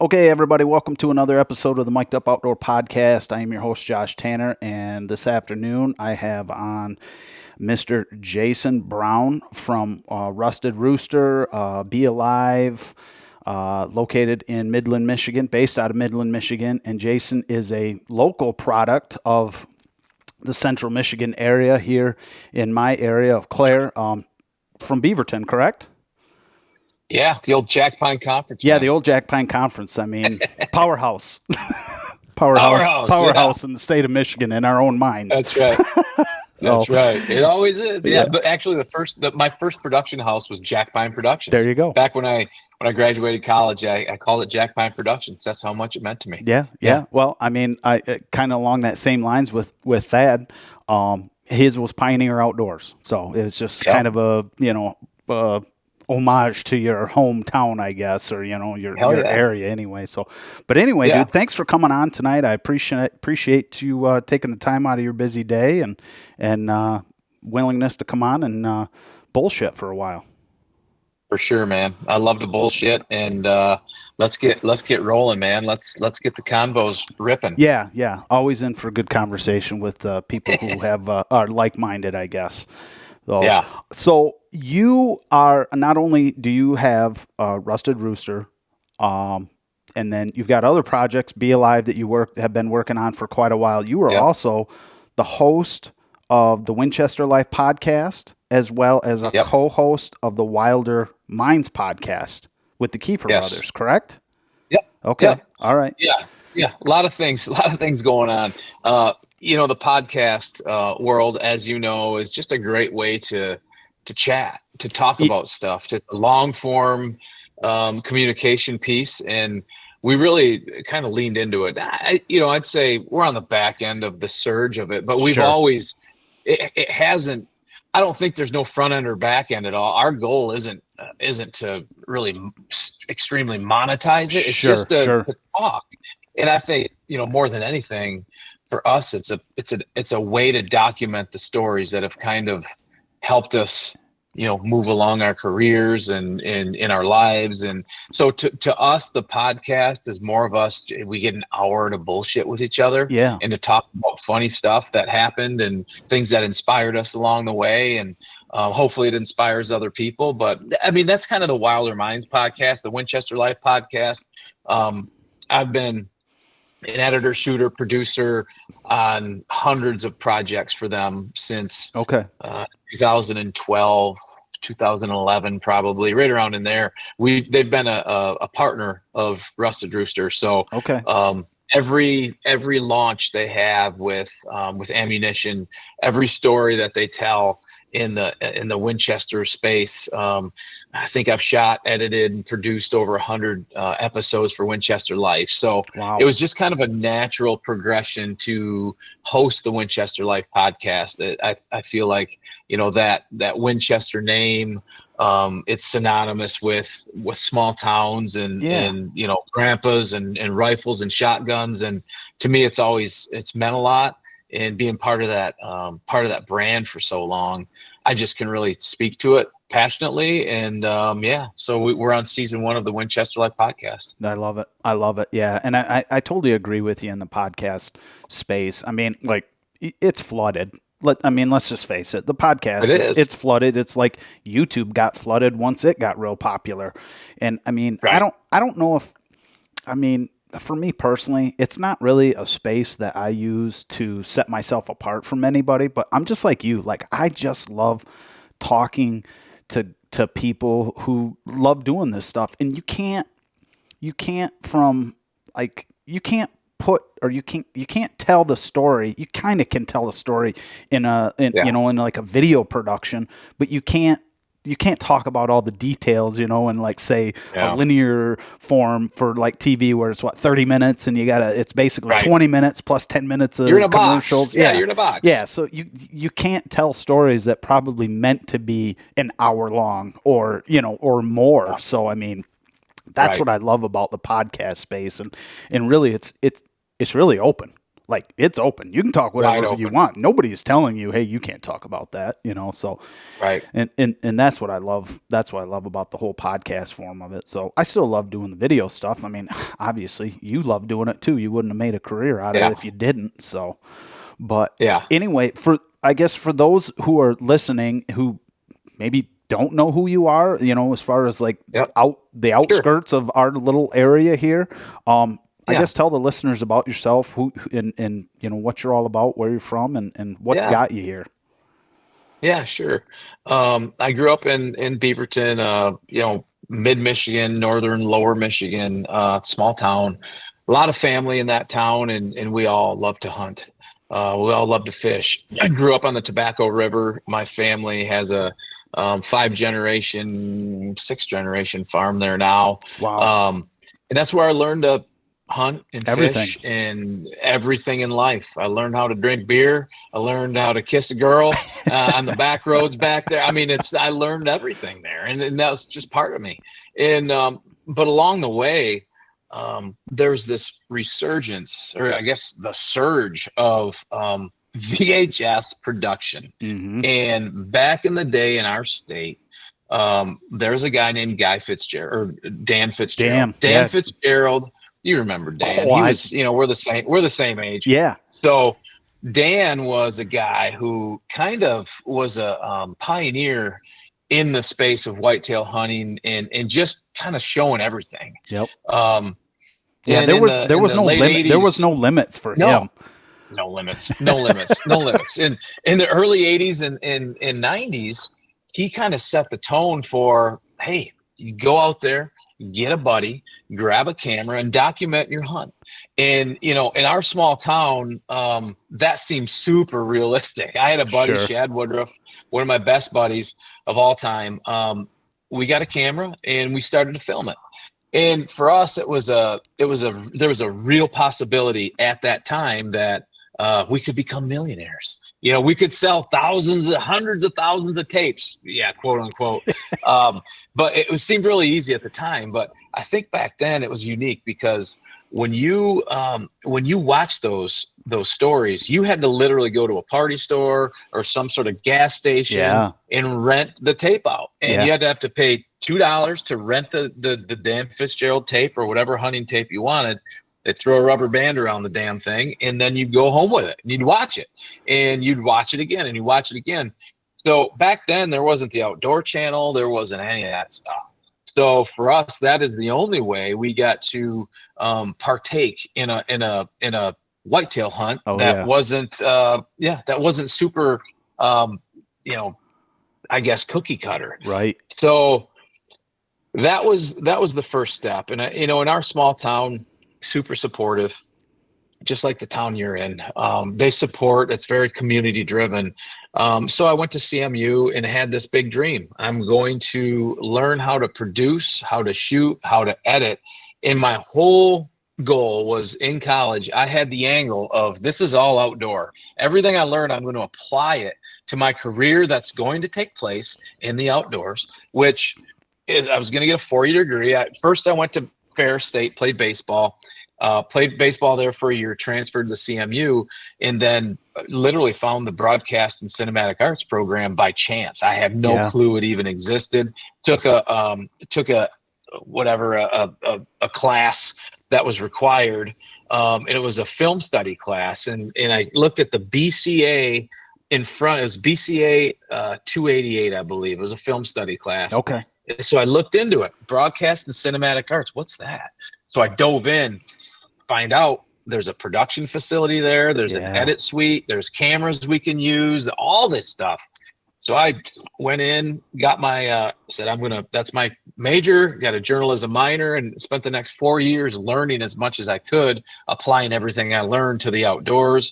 Okay, everybody, welcome to another episode of the Mic'd Up Outdoor Podcast. I am your host, Josh Tanner, and this afternoon I have on Mr. Jason Brown from Rusted Rooster, Be Alive, located in Midland, Michigan, based out of Midland, Michigan. And Jason is a local product of the central Michigan area here in my area of Clare, from Beaverton, correct? Yeah, the old Jack Pine Conference, Yeah, man. the old Jack Pine Conference. I mean, powerhouse. Yeah. Powerhouse in the state of Michigan in our own minds. That's right. So, That's right. It always is. yeah. Yeah. But actually, my first production house was Jack Pine Productions. There you go. Back when I graduated college, I called it Jack Pine Productions. That's how much it meant to me. Yeah. Well, I mean, I kind of along that same lines with Thad. His was Pioneer Outdoors, so it was just kind of a homage to your hometown, I guess, or your area anyway. So, but anyway, dude, thanks for coming on tonight. I appreciate you taking the time out of your busy day and willingness to come on and bullshit for a while. For sure, man. I love to bullshit, and let's get rolling, man. Let's get the convos ripping. Yeah. Always in for a good conversation with people who are like-minded, I guess. So you are, not only do you have Rusted Rooster, and then you've got other projects, Be Alive, that you have been working on for quite a while. You are also the host of the Winchester Life podcast, as well as a co-host of the Wilder Minds podcast with the Keefer Brothers, correct? Yep. Okay. Yep. All right. Yeah. A lot of things going on. The podcast world, as you know, is just a great way to chat, to talk about stuff, to long form communication piece. And we really kind of leaned into it. I'd say we're on the back end of the surge of it, but we've always, it hasn't, I don't think there's no front end or back end at all. Our goal isn't to really extremely monetize it. It's just to talk. And I think, more than anything, for us, it's a way to document the stories that have kind of helped us, move along our careers and in our lives. And so to us, the podcast is more of us. We get an hour to bullshit with each other and to talk about funny stuff that happened and things that inspired us along the way. And hopefully it inspires other people. But I mean, that's kind of the Wilder Minds podcast, the Winchester Life podcast. I've been an editor, shooter, producer on hundreds of projects for them since 2012, 2011, probably right around in there. They've been a partner of Rusted Rooster. So every launch they have with ammunition, every story that they tell in the Winchester space. I think I've shot, edited, and produced over 100 episodes for Winchester Life. So it was just kind of a natural progression to host the Winchester Life podcast. I feel like, that Winchester name, it's synonymous with small towns and grandpas and rifles and shotguns. And to me, it's meant a lot. And being part of that brand for so long, I just can really speak to it passionately. And so we're on season 1 of the Winchester Life podcast. I love it. Yeah. And I totally agree with you in the podcast space. I mean, like, it's flooded. Let's just face it. The podcast, it's flooded. It's like YouTube got flooded once it got real popular. And I mean, I don't know if, for me personally, it's not really a space that I use to set myself apart from anybody, but I'm just like you. Like, I just love talking to people who love doing this stuff. And you can't tell the story. You kind of can tell a story in like a video production, but you can't talk about all the details, in like, say, a linear form for like TV where it's 30 minutes and it's basically 20 minutes plus 10 minutes of commercials. Box. Yeah, you're in a box. Yeah. So you can't tell stories that probably meant to be an hour long or more. Yeah. So, I mean, that's what I love about the podcast space. And really it's really open. Like, it's open. You can talk whatever you want. Nobody is telling you, hey, you can't talk about that, so right. And that's what I love. That's what I love about the whole podcast form of it. So I still love doing the video stuff. I mean, obviously you love doing it too. You wouldn't have made a career out of it if you didn't. So, but anyway, I guess for those who are listening who maybe don't know who you are, as far as like the outskirts of our little area here, I guess tell the listeners about yourself, who and what you're all about, where you're from, and what got you here. Yeah, sure. I grew up in Beaverton, mid Michigan, northern lower Michigan, small town. A lot of family in that town, and we all love to hunt. We all love to fish. I grew up on the Tobacco River. My family has a 5-generation, 6-generation farm there now. Wow. And that's where I learned to hunt and fish and everything in life. I learned how to drink beer. I learned how to kiss a girl on the back roads back there. I mean, I learned everything there, and that was just part of me. And but along the way, there's this resurgence, or I guess the surge of VHS production. Mm-hmm. And back in the day in our state, there's a guy named Dan Fitzgerald. Dan Fitzgerald. You remember Dan? He was, we're the same age. Yeah. So Dan was a guy who kind of was a pioneer in the space of whitetail hunting and just kind of showing everything. Yep. There was no limit. There was no limits for him. No limits. In the early 80s and 90s, he kind of set the tone for, hey, you go out there, get a buddy, grab a camera, and document your hunt. And, in our small town, that seems super realistic. I had a buddy, Shad Woodruff, one of my best buddies of all time. We got a camera and we started to film it. And for us, there was a real possibility at that time that we could become millionaires. We could sell hundreds of thousands of tapes. Yeah, quote unquote. But it seemed really easy at the time. But I think back then it was unique because when you watch those stories, you had to literally go to a party store or some sort of gas station and rent the tape out. And you had to pay $2 to rent the Dan Fitzgerald tape or whatever hunting tape you wanted. They'd throw a rubber band around the damn thing, and then you'd go home with it, and you'd watch it, and you'd watch it again, and you'd watch it again. So back then, there wasn't the Outdoor Channel. There wasn't any of that stuff. So for us, that is the only way we got to partake in a whitetail hunt wasn't super, I guess, cookie cutter. Right. So that was the first step, and in our small town, super supportive, just like the town you're in. They support. It's very community driven. So I went to CMU and had this big dream. I'm going to learn how to produce, how to shoot, how to edit. And my whole goal was in college, I had the angle of this is all outdoor. Everything I learned, I'm going to apply it to my career that's going to take place in the outdoors, which is, I was going to get a 4-year degree. First, I went to Ferris State, played baseball there for a year, transferred to CMU, and then literally found the broadcast and cinematic arts program by chance. I had no clue it even existed. Took a class that was required, and it was a film study class, and I looked at the BCA in front. It was BCA 288, I believe. It was a film study class. Okay. So I looked into it, broadcast and cinematic arts. What's that? So I dove in, find out there's a production facility there. There's an edit suite. There's cameras we can use, all this stuff. So I went in, got my, said, that's my major, got a journalism minor, and spent the next 4 years learning as much as I could, applying everything I learned to the outdoors.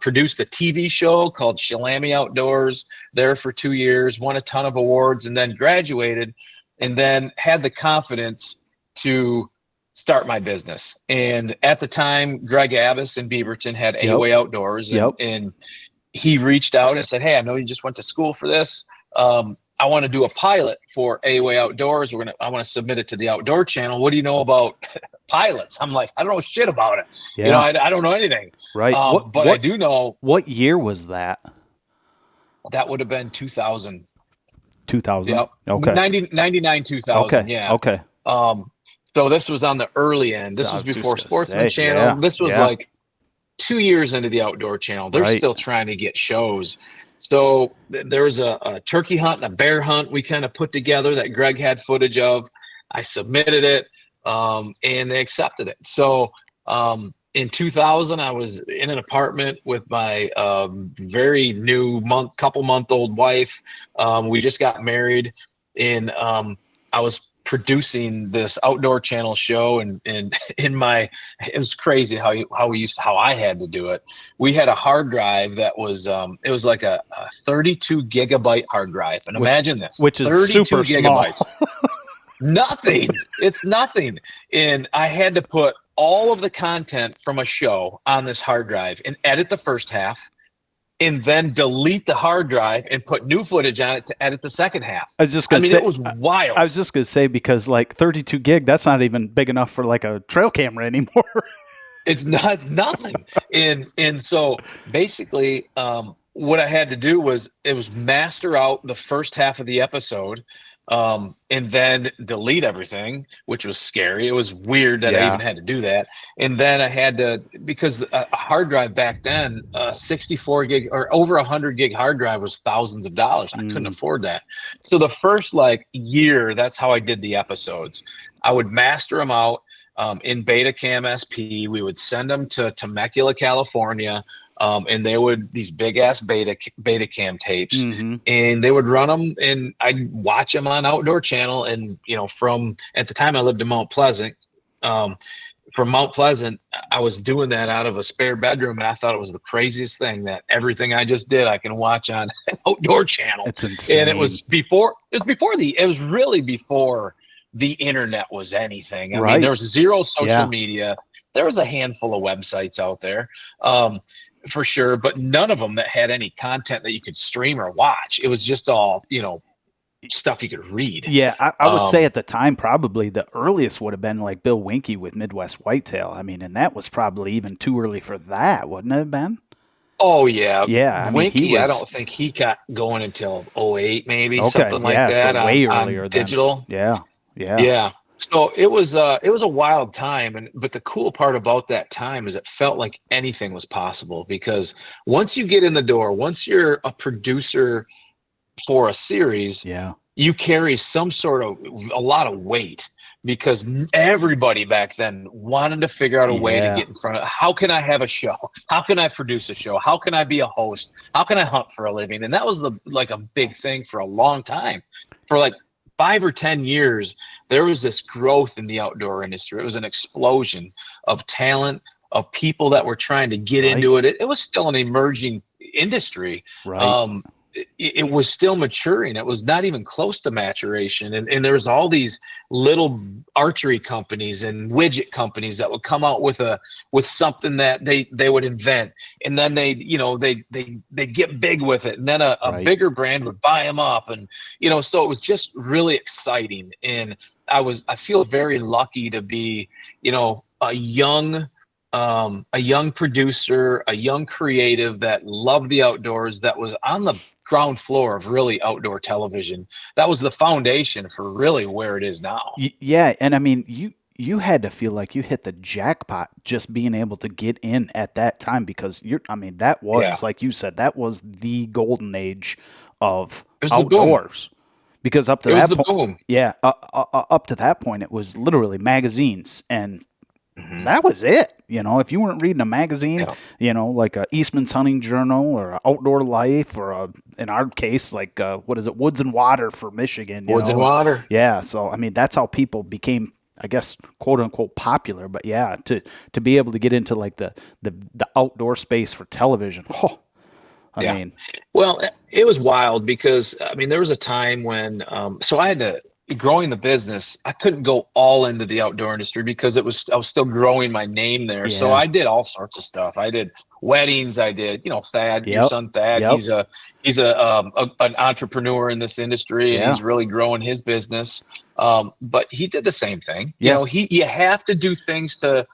Produced a TV show called Shalami Outdoors there for 2 years, won a ton of awards, and then graduated, and then had the confidence to start my business. And at the time, Greg Abbas in Beaverton had A-Way Outdoors, and he reached out and said, hey, I know you just went to school for this. I want to do a pilot for A-Way Outdoors. I want to submit it to the Outdoor Channel. What do you know about pilots. I'm like, I don't know shit about it. Yeah. I don't know anything. Right. I do know. What year was that? That would have been 2000. 2000. Yep. Okay. 99, 2000. Okay. Yeah. Okay. So this was on the early end. This was before Sportsman Channel. Yeah, this was like 2 years into the Outdoor Channel. They're still trying to get shows. So there was a turkey hunt and a bear hunt we kind of put together that Greg had footage of. I submitted it, and they accepted it. So in 2000, I was in an apartment with my very new couple-month-old wife. We just got married, and I was producing this Outdoor Channel show, and it was crazy how I had to do it. We had a hard drive that was it was like a 32 gigabyte hard drive, and imagine this, which is 32 super gigabytes. Nothing. It's nothing. And I had to put all of the content from a show on this hard drive and edit the first half, and then delete the hard drive and put new footage on it to edit the second half. I was just going to say, it was wild. I was just going to say, because like 32 gig, that's not even big enough for like a trail camera anymore. It's nothing. And so basically, what I had to do was master out the first half of the episode, and then delete everything, which was scary. It was weird that I even had to do that. And then I had to, because a hard drive back then, 64 gig or over 100 gig hard drive was thousands of dollars. I couldn't afford that. So the first year, that's how I did the episodes. I would master them out in Betacam SP. We would send them to Temecula, California. And they would, these big ass Betacam tapes, and they would run them, and I'd watch them on Outdoor Channel. And, from, at the time I lived in Mount Pleasant, from Mount Pleasant, I was doing that out of a spare bedroom, and I thought it was the craziest thing that everything I just did, I can watch on Outdoor Channel. It's insane. And it was really before the internet was anything. I mean, there was zero social media. There was a handful of websites out there. For sure, but none of them that had any content that you could stream or watch. It was just all, stuff you could read. Yeah, I would say at the time, probably the earliest would have been like Bill Winke with Midwest Whitetail. I mean, and that was probably even too early for that, wouldn't it have been? Oh, yeah. Yeah, Winke, I don't think he got going until 2008, maybe, something like that. So way earlier digital. Yeah. So it was a wild time, but the cool part about that time is it felt like anything was possible, because once you get in the door, once you're a producer for a series, you carry a lot of weight, because everybody back then wanted to figure out a way to get in front of, how can I have a show? How can I produce a show? How can I be a host? How can I hunt for a living? And that was a big thing for a long time. For 5 or 10 years, there was this growth in the outdoor industry. It was an explosion of talent, of people that were trying to get into it. It was still an emerging industry. It was still maturing. It was not even close to maturation. And there was all these little archery companies and widget companies that would come out with something that they would invent. And then they get big with it. And then a bigger brand would buy them up. And, so it was just really exciting. And I feel very lucky to be, a young producer, a young creative that loved the outdoors, that was on the ground floor of really outdoor television. That was the foundation for really where it is now. Yeah. And I mean, you had to feel like you hit the jackpot just being able to get in at that time, because that was, like you said, that was the golden age of outdoors. Because up to that point, up to that point, it was literally magazines, and that was it. If you weren't reading a magazine, like a Eastman's Hunting Journal or Outdoor Life, or in our case, Woods and Water for Michigan. Woods and Water. Yeah. So, that's how people became, I guess, quote unquote popular. But yeah, to be able to get into the outdoor space for television. Well, it was wild, because there was a time when, so I had to, growing the business, I couldn't go all into the outdoor industry, because I was still growing my name there. So I did all sorts of stuff. I did weddings. I did, Thad, your son Thad. Yep. He's an entrepreneur in this industry, and he's really growing his business. But he did the same thing. Yeah. You have to do things to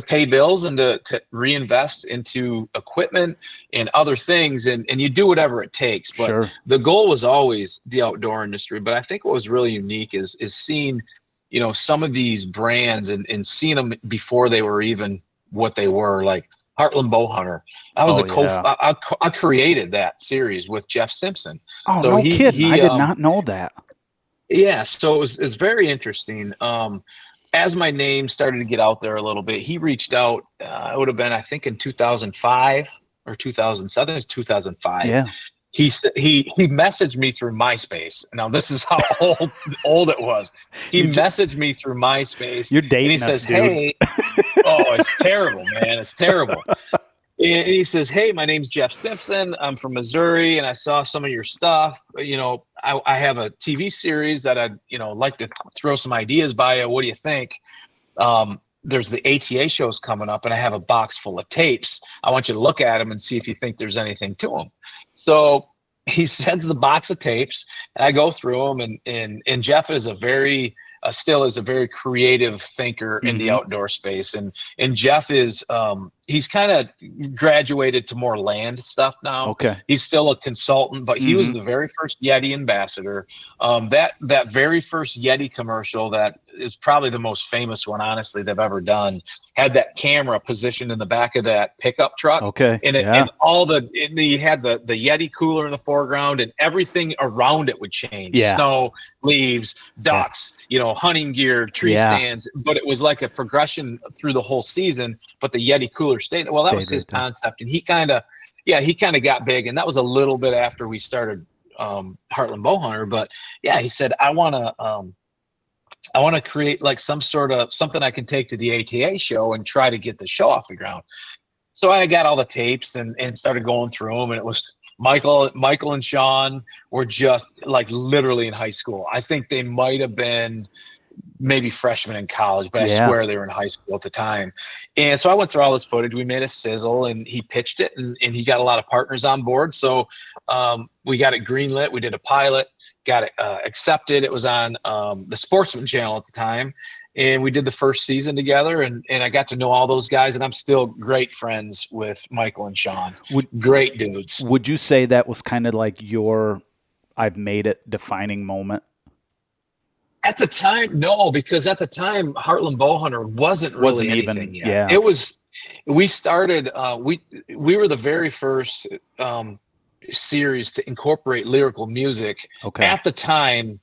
pay bills and to reinvest into equipment and other things, and you do whatever it takes. But the goal was always the outdoor industry. But I think what was really unique is seeing, some of these brands and seeing them before they were even what they were, like Heartland Bowhunter. I was I created that series with Jeff Simpson. Oh, so no kidding. I did not know that. Yeah. So it was very interesting. As my name started to get out there a little bit, he reached out. It would have been, I think, in 2005 or 2007. It was 2005. Yeah. He messaged me through MySpace. Now, this is how old it was. He messaged me through MySpace. You're dating us, dude. Hey, it's terrible, man. It's terrible. And he says, hey, my name's Jeff Simpson. I'm from Missouri, and I saw some of your stuff. I have a TV series that I'd, like to throw some ideas by you. What do you think? There's the ATA shows coming up, and I have a box full of tapes. I want you to look at them and see if you think there's anything to them. So he sends the box of tapes, and I go through them, and Jeff is still is a very creative thinker in the outdoor space. And Jeff is, he's kind of graduated to more land stuff now. Okay. He's still a consultant, but he was the very first Yeti ambassador. That very first Yeti commercial that is probably the most famous one, honestly, they've ever done, had that camera positioned in the back of that pickup truck. Okay. And he had the Yeti cooler in the foreground, and everything around it would change. Yeah. Snow, leaves, ducks, hunting gear, tree stands, but it was like a progression through the whole season. But the Yeti cooler stayed. Well, that was his concept, and he kind of got big, and that was a little bit after we started Heartland Bowhunter. But yeah, he said, I want to create like some sort of something I can take to the ATA show and try to get the show off the ground. So I got all the tapes and started going through them, and it was Michael and Sean were just like literally in high school. I think they might have been maybe freshmen in college, but I swear they were in high school at the time. And so I went through all this footage. We made a sizzle, and he pitched it, and he got a lot of partners on board. So we got it greenlit. We did a pilot, got it accepted. It was on the Sportsman channel at the time. And we did the first season together, and I got to know all those guys, and I'm still great friends with Michael and Sean. Great dudes. Would you say that was kind of like your I've made it defining moment? At the time, no, because at the time, Heartland Bowhunter wasn't anything even yet. Yeah. It was. We started. We were the very first series to incorporate lyrical music. Okay. At the time,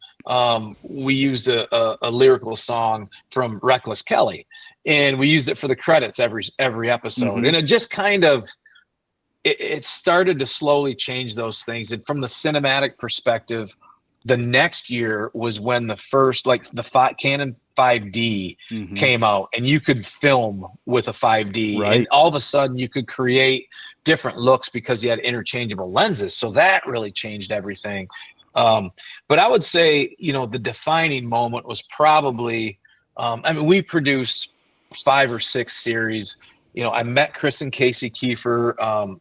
we used a lyrical song from Reckless Kelly, and we used it for the credits every episode. And it just kind of it started to slowly change those things. And from the cinematic perspective, the next year was when the first, like the Canon 5D came out, and you could film with a 5D, right. And all of a sudden you could create different looks because you had interchangeable lenses. So that really changed everything. But I would say, the defining moment was probably, we produced 5 or 6 series. I met Chris and Casey Keefer.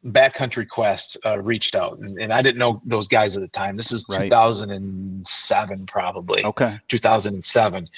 Backcountry Quest reached out, and I didn't know those guys at the time. This was 2007, probably. Okay. 2007.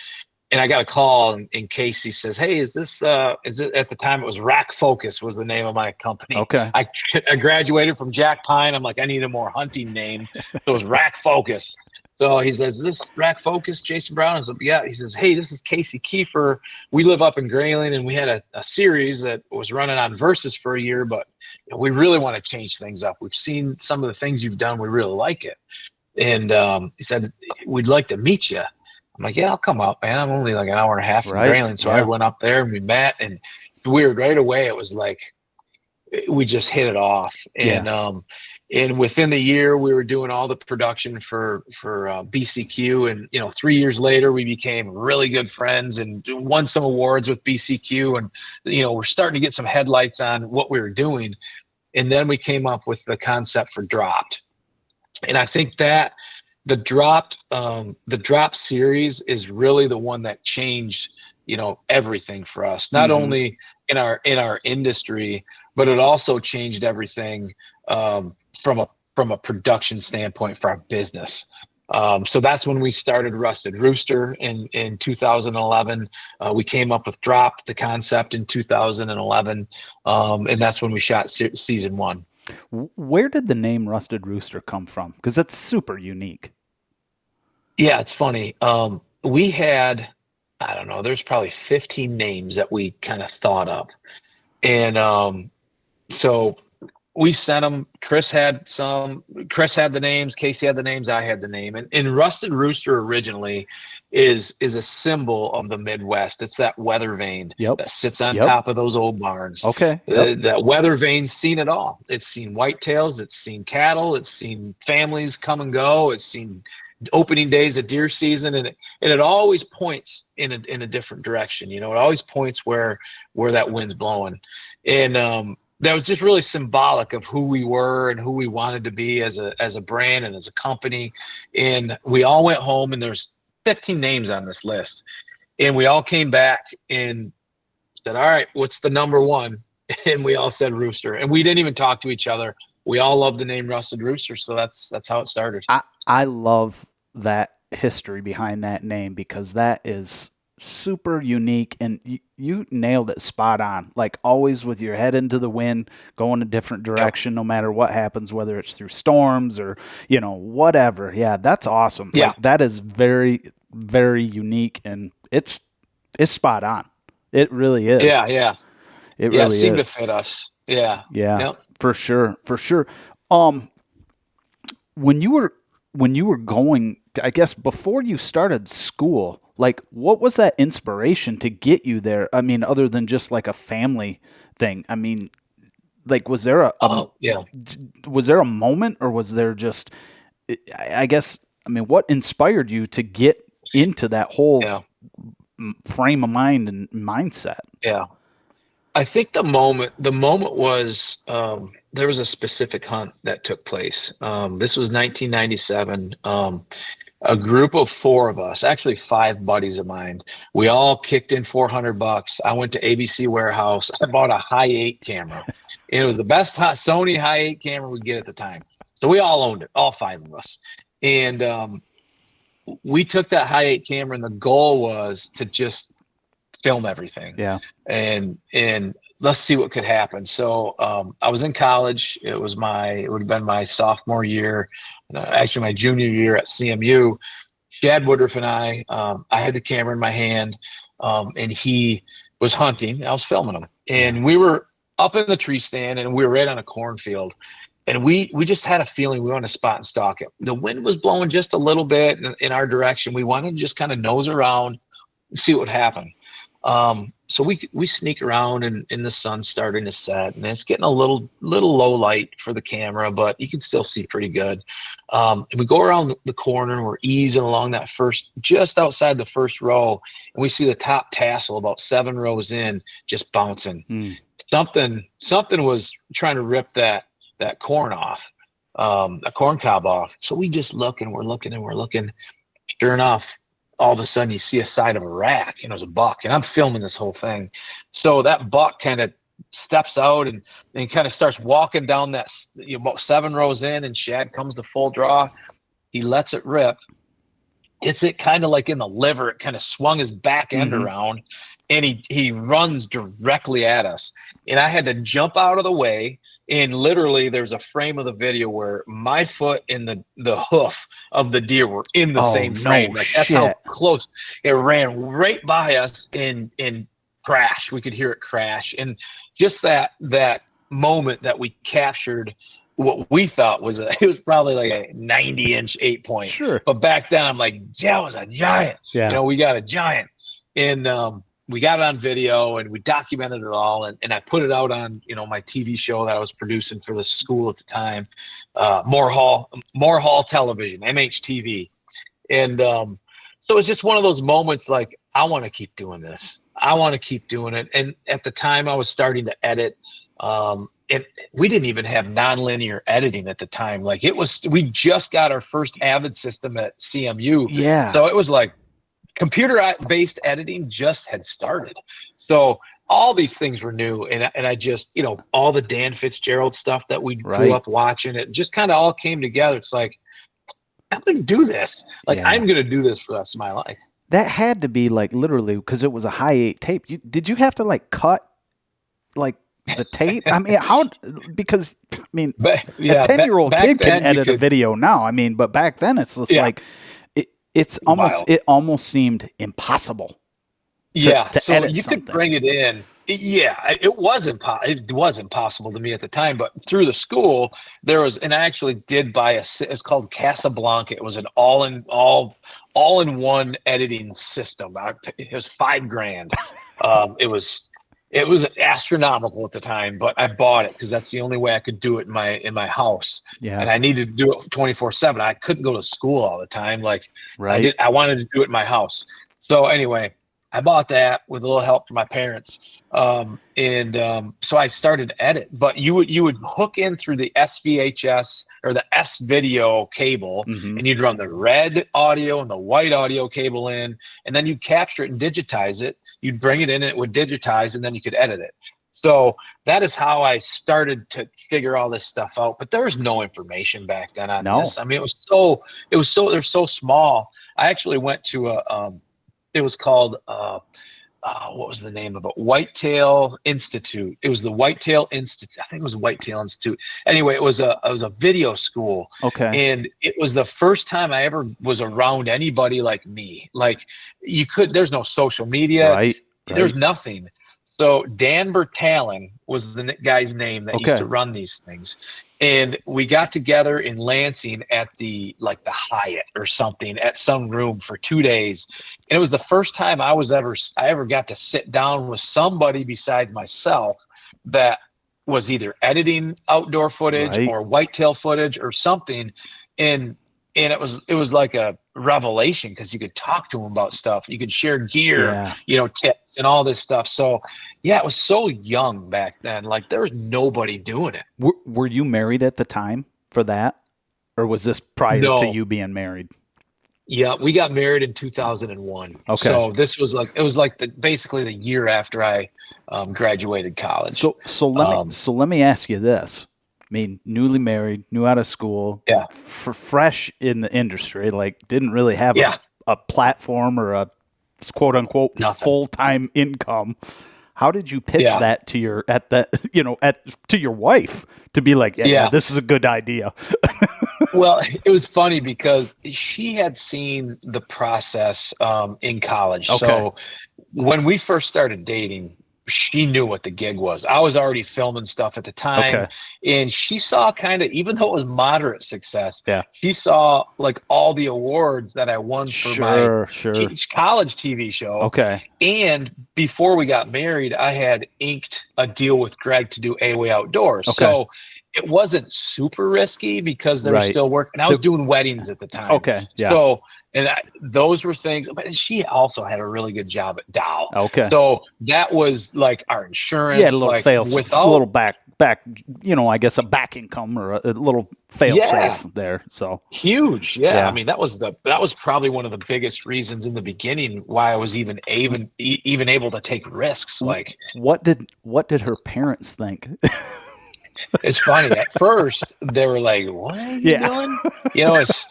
And I got a call, and Casey says, hey, is it at the time it was Rack Focus was the name of my company. Okay. I graduated from Jack Pine. I'm like, I need a more hunting name. So it was Rack Focus. So he says, is this Rack Focus, Jason Brown? I said, yeah. He says, hey, this is Casey Keefer. We live up in Grayling, and we had a series that was running on Versus for a year, but we really want to change things up. We've seen some of the things you've done. We really like it. And he said, we'd like to meet you. I'm like, yeah, I'll come up, man. I'm only like an hour and a half from Grayling. So I went up there, and we met, and it's weird. Right away, it was like we just hit it off. And within the year, we were doing all the production for BCQ. And, 3 years later, we became really good friends and won some awards with BCQ. And, we're starting to get some headlights on what we were doing. And then we came up with the concept for Dropped. And I think that the Dropped series is really the one that changed, everything for us, not only in our industry, but it also changed everything from a production standpoint for our business. So that's when we started Rusted Rooster in 2011. We came up with Drop, the concept, in 2011, and that's when we shot season 1. Where did the name Rusted Rooster come from? Because it's super unique. Yeah, it's funny. We had, I don't know, there's probably 15 names that we kind of thought of. And so we sent them. Chris had the names, Casey had the names, I had the name. And Rusted Rooster originally is a symbol of the Midwest. It's that weather vane that sits on top of those old barns. Okay. That weather vane's seen it all. It's seen whitetails, it's seen cattle, it's seen families come and go, it's seen opening days of deer season, and it always points in a different direction. You know, it always points where that wind's blowing. And that was just really symbolic of who we were and who we wanted to be as a brand and as a company. And we all went home, and there's 15 names on this list. And we all came back and said, all right, what's the number one? And we all said Rooster. And we didn't even talk to each other. We all love the name Rusted Rooster. So that's how it started. I love that history behind that name, because that is super unique, and you nailed it spot on. Like, always with your head into the wind, going a different direction, no matter what happens, whether it's through storms or, you know, whatever. Yeah, that's awesome. Yeah. Like, that is very, very unique, and it's spot on. It really is. Yeah. It really is. It seemed to fit us. Yeah. Yeah. For sure. When you were going, I guess before you started school, like, what was that inspiration to get you there? I mean, other than just like a family thing. I mean, like, was there a moment, or was there just, I guess, I mean, what inspired you to get into that whole frame of mind and mindset? Yeah. I think the moment was, there was a specific hunt that took place. This was 1997. A group of 4 of us, actually 5 buddies of mine, we all kicked in $400. I went to ABC Warehouse. I bought a Hi8 camera. And it was the best Sony Hi8 camera we could get at the time. So we all owned it, all 5 of us. And we took that Hi8 camera, and the goal was to just film everything. Yeah. And let's see what could happen. So I was in college. It would have been my sophomore year, actually my junior year at CMU. Chad Woodruff and I had the camera in my hand, and he was hunting. I was filming him, and we were up in the tree stand, and we were right on a cornfield. And we just had a feeling we wanted to spot and stalk it. The wind was blowing just a little bit in our direction. We wanted to just kind of nose around and see what would happen. So we sneak around, and the sun's starting to set, and it's getting a little low light for the camera, but you can still see pretty good. And we go around the corner, and we're easing along just outside the first row, and we see the top tassel about 7 rows in, just bouncing. Something was trying to rip that corn off, a corn cob off. So we just look, and we're looking. Sure enough, all of a sudden you see a side of a rack, and it was a buck, and I'm filming this whole thing. So that buck kind of steps out and kind of starts walking down that, about 7 rows in, and Shad comes to full draw. He lets it rip. Hits it kind of like in the liver. It kind of swung his back end around, and he runs directly at us. And I had to jump out of the way. And literally there's a frame of the video where my foot and the hoof of the deer were in the same frame. Like, that's how close it ran right by us and crashed. We could hear it crash. And just that moment that we captured, what we thought was it was probably like a 90-inch 8-point. Sure. But back then I'm like, that was a giant. Yeah. We got a giant. And we got it on video, and we documented it all, and I put it out on, my TV show that I was producing for the school at the time, Moore Hall Television, MHTV. And so it's just one of those moments like, I want to keep doing this. I want to keep doing it. And at the time I was starting to edit, and we didn't even have nonlinear editing at the time. Like, we just got our first Avid system at CMU. Yeah. So it was like, computer-based editing just had started. So all these things were new. And I just, all the Dan Fitzgerald stuff that we grew up watching, it just kind of all came together. It's like, I'm going to do this. Like, I'm going to do this for the rest of my life. That had to be like literally because it was a high 8 tape. Did you have to like cut like the tape? I mean, how? Because I mean, a 10-year-old kid can edit a video now. I mean, but back then it's just like it almost seemed impossible. To so edit you something. could bring it in. It was impossible to me at the time, but through the school there was, and I actually did buy it's called Casablanca. It was an all-in-one editing system. It was $5,000. It was astronomical at the time, but I bought it because that's the only way I could do it in my house. Yeah. And I needed to do it 24/7. I couldn't go to school all the time. Like right. I wanted to do it in my house. So anyway, I bought that with a little help from my parents. So I started to edit, but you would hook in through the SVHS or the S video cable, and you'd run the red audio and the white audio cable in, and then you'd capture it and digitize it. You'd bring it in and it would digitize, and then you could edit it. So that is how I started to figure all this stuff out. But there was no information back then on this. I mean, they're so small. I actually went to it was called what was the name of it? Whitetail Institute. It was the Whitetail Institute. I think it was Whitetail Institute. Anyway, it was a video school. Okay. And it was the first time I ever was around anybody like me. Like there's no social media. Right. There's nothing. So Dan Bertalen was the guy's name that used to run these things. And we got together in Lansing at the Hyatt or something at some room for 2 days. And it was the first time I ever got to sit down with somebody besides myself that was either editing outdoor footage or whitetail footage or something. And it was like a revelation because you could talk to them about stuff. You could share gear, tips and all this stuff. So it was so young back then. Like there was nobody doing it. Were you married at the time for that? Or was this prior to you being married? Yeah, we got married in 2001. Okay. So this was basically the year after I graduated college. So let me ask you this. I mean, newly married, new out of school, fresh in the industry, like didn't really have a platform or a quote unquote full-time income. How did you pitch that to your to your wife to be like, this is a good idea? Well, it was funny because she had seen the process in college. Okay. So when we first started dating, she knew what the gig was. I was already filming stuff at the time, and she saw even though it was moderate success, she saw like all the awards that I won for my college TV show. Okay. And before we got married, I had inked a deal with Greg to do A Way Outdoors. Okay. So it wasn't super risky because they were still working. I was doing weddings at the time. Okay. Yeah. So, those were things, but she also had a really good job at Dow. Okay. So that was like our insurance. Yeah, a little back, I guess a back income or a little fail safe there. So huge. Yeah. I mean, that was probably one of the biggest reasons in the beginning why I was even able to take risks. Like what did her parents think? It's funny. At first, they were like, "What are you doing?"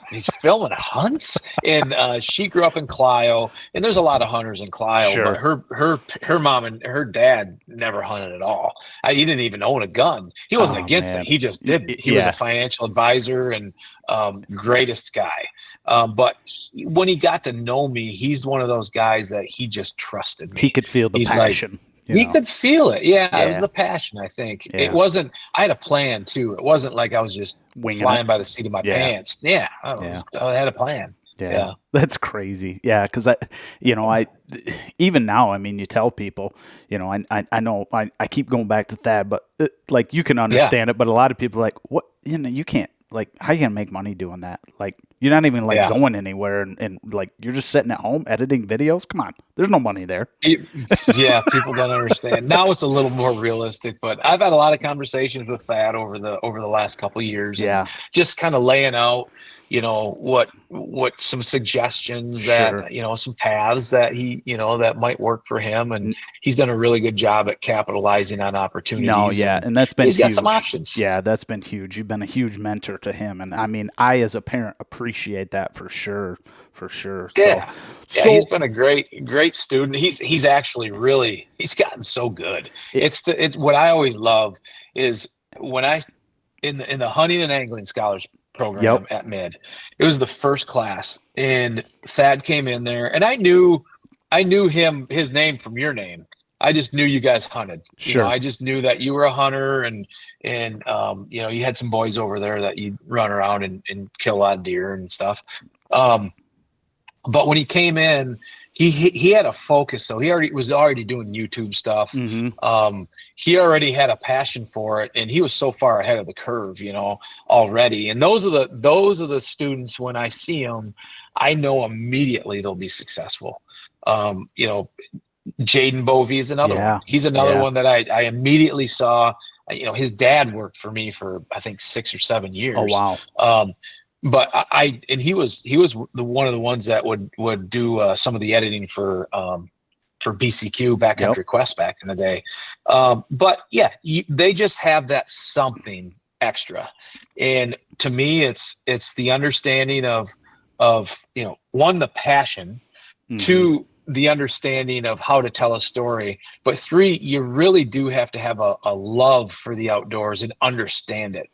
He's filming hunts, and she grew up in Clio, and there's a lot of hunters in Clio. Sure. But her mom and her dad never hunted at all. He didn't even own a gun. He wasn't against it. He just didn't. He was a financial advisor and greatest guy. But when he got to know me, he's one of those guys that he just trusted me. He could feel the passion. He could feel it. Yeah, it was the passion, I think. Yeah. It wasn't – I had a plan, too. It wasn't like I was just flying by the seat of my pants. Yeah, I had a plan. Yeah. That's crazy. Yeah, because I even now, I mean, you tell people, I know I keep going back to Thad, but like you can understand it, but a lot of people are like, what, you can't, like, how you going to make money doing that? Like, you're not even going anywhere and like you're just sitting at home editing videos. Come on, there's no money there. Yeah, people don't understand. Now it's a little more realistic, but I've had a lot of conversations with Thad over the last couple of years. Yeah, just kind of laying out what some suggestions Sure. that, some paths that he, that might work for him. And he's done a really good job at capitalizing on opportunities. No, and that's been he's huge. got some options. Yeah, that's been huge. You've been a huge mentor to him. And I mean, I, as a parent, appreciate that for sure. For sure. Yeah. So he's been a great student. He's actually he's gotten so good. What I always love is when in the hunting and angling scholars program at Mid, it was the first class, and Thad came in there, and I knew his name from your name. I just knew you guys hunted. Sure. I just knew that you were a hunter, and you had some boys over there that you'd run around and kill a lot of deer and stuff. But when he came in, he had a focus. So he was doing YouTube stuff. Mm-hmm. He already had a passion for it, and he was so far ahead of the curve, already. And those are the students, when I see them, I know immediately they'll be successful. Jaden Bovee is another one. He's another one that I immediately saw. His dad worked for me for, I think, 6 or 7 years. Oh, wow. But he was one of the ones that would do some of the editing for BCQ Backcountry Quest back in the day. But yeah, they just have that something extra. And to me, it's the understanding of one, the passion, mm-hmm. 2, the understanding of how to tell a story, but 3, you really do have to have a love for the outdoors and understand it.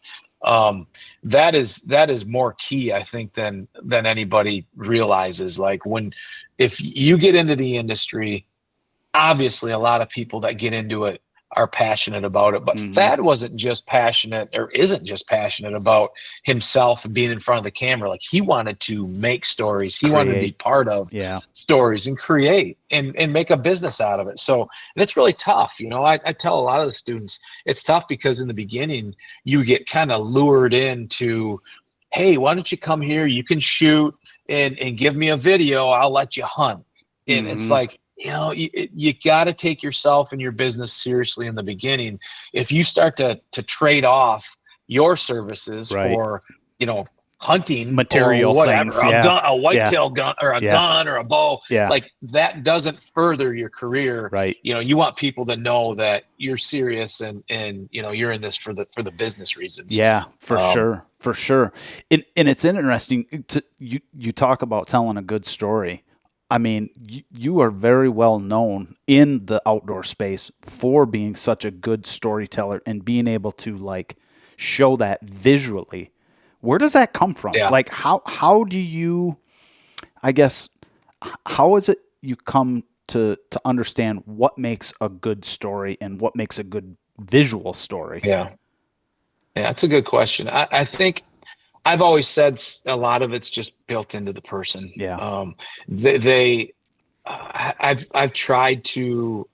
That is more key, I think, than anybody realizes. Like, if you get into the industry, obviously a lot of people that get into it are passionate about it, but mm-hmm. Thad wasn't just passionate, or isn't just passionate about himself and being in front of the camera. Like, he wanted to make stories. He wanted to be part of stories and create and make a business out of it. So, and it's really tough. I tell a lot of the students, it's tough because in the beginning you get kind of lured into, hey, why don't you come here? You can shoot and give me a video. I'll let you hunt. And mm-hmm. it's like, you got to take yourself and your business seriously in the beginning. If you start to trade off your services for, hunting material or whatever, things, a whitetail gun or a gun or a bow, like, that doesn't further your career. Right. You want people to know that you're serious and you're in this for the business reasons. Yeah, for sure. And it's interesting you talk about telling a good story. I mean, you are very well known in the outdoor space for being such a good storyteller and being able to show that visually. Where does that come from? Yeah. Like, how do you, I guess, how is it you come to understand what makes a good story and what makes a good visual story? Yeah, that's a good question. I think I've always said a lot of it's just built into the person. Yeah. I've tried to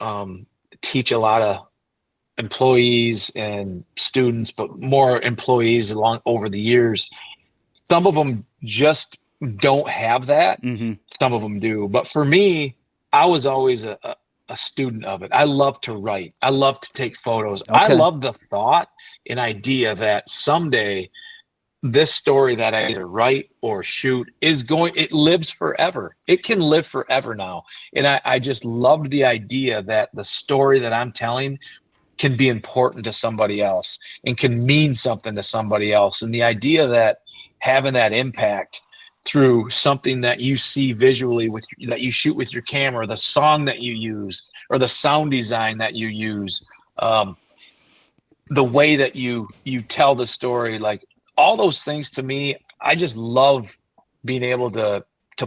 teach a lot of employees and students, but more employees over the years. Some of them just don't have that. Mm-hmm. Some of them do. But for me, I was always a student of it. I love to write. I love to take photos. Okay. I love the thought and idea that someday this story that I either write or shoot it lives forever. It can live forever now. And I just loved the idea that the story that I'm telling can be important to somebody else and can mean something to somebody else. And the idea that having that impact through something that you see visually that you shoot with your camera, the song that you use or the sound design that you use, the way that you tell the story, like, all those things, to me, I just love being able to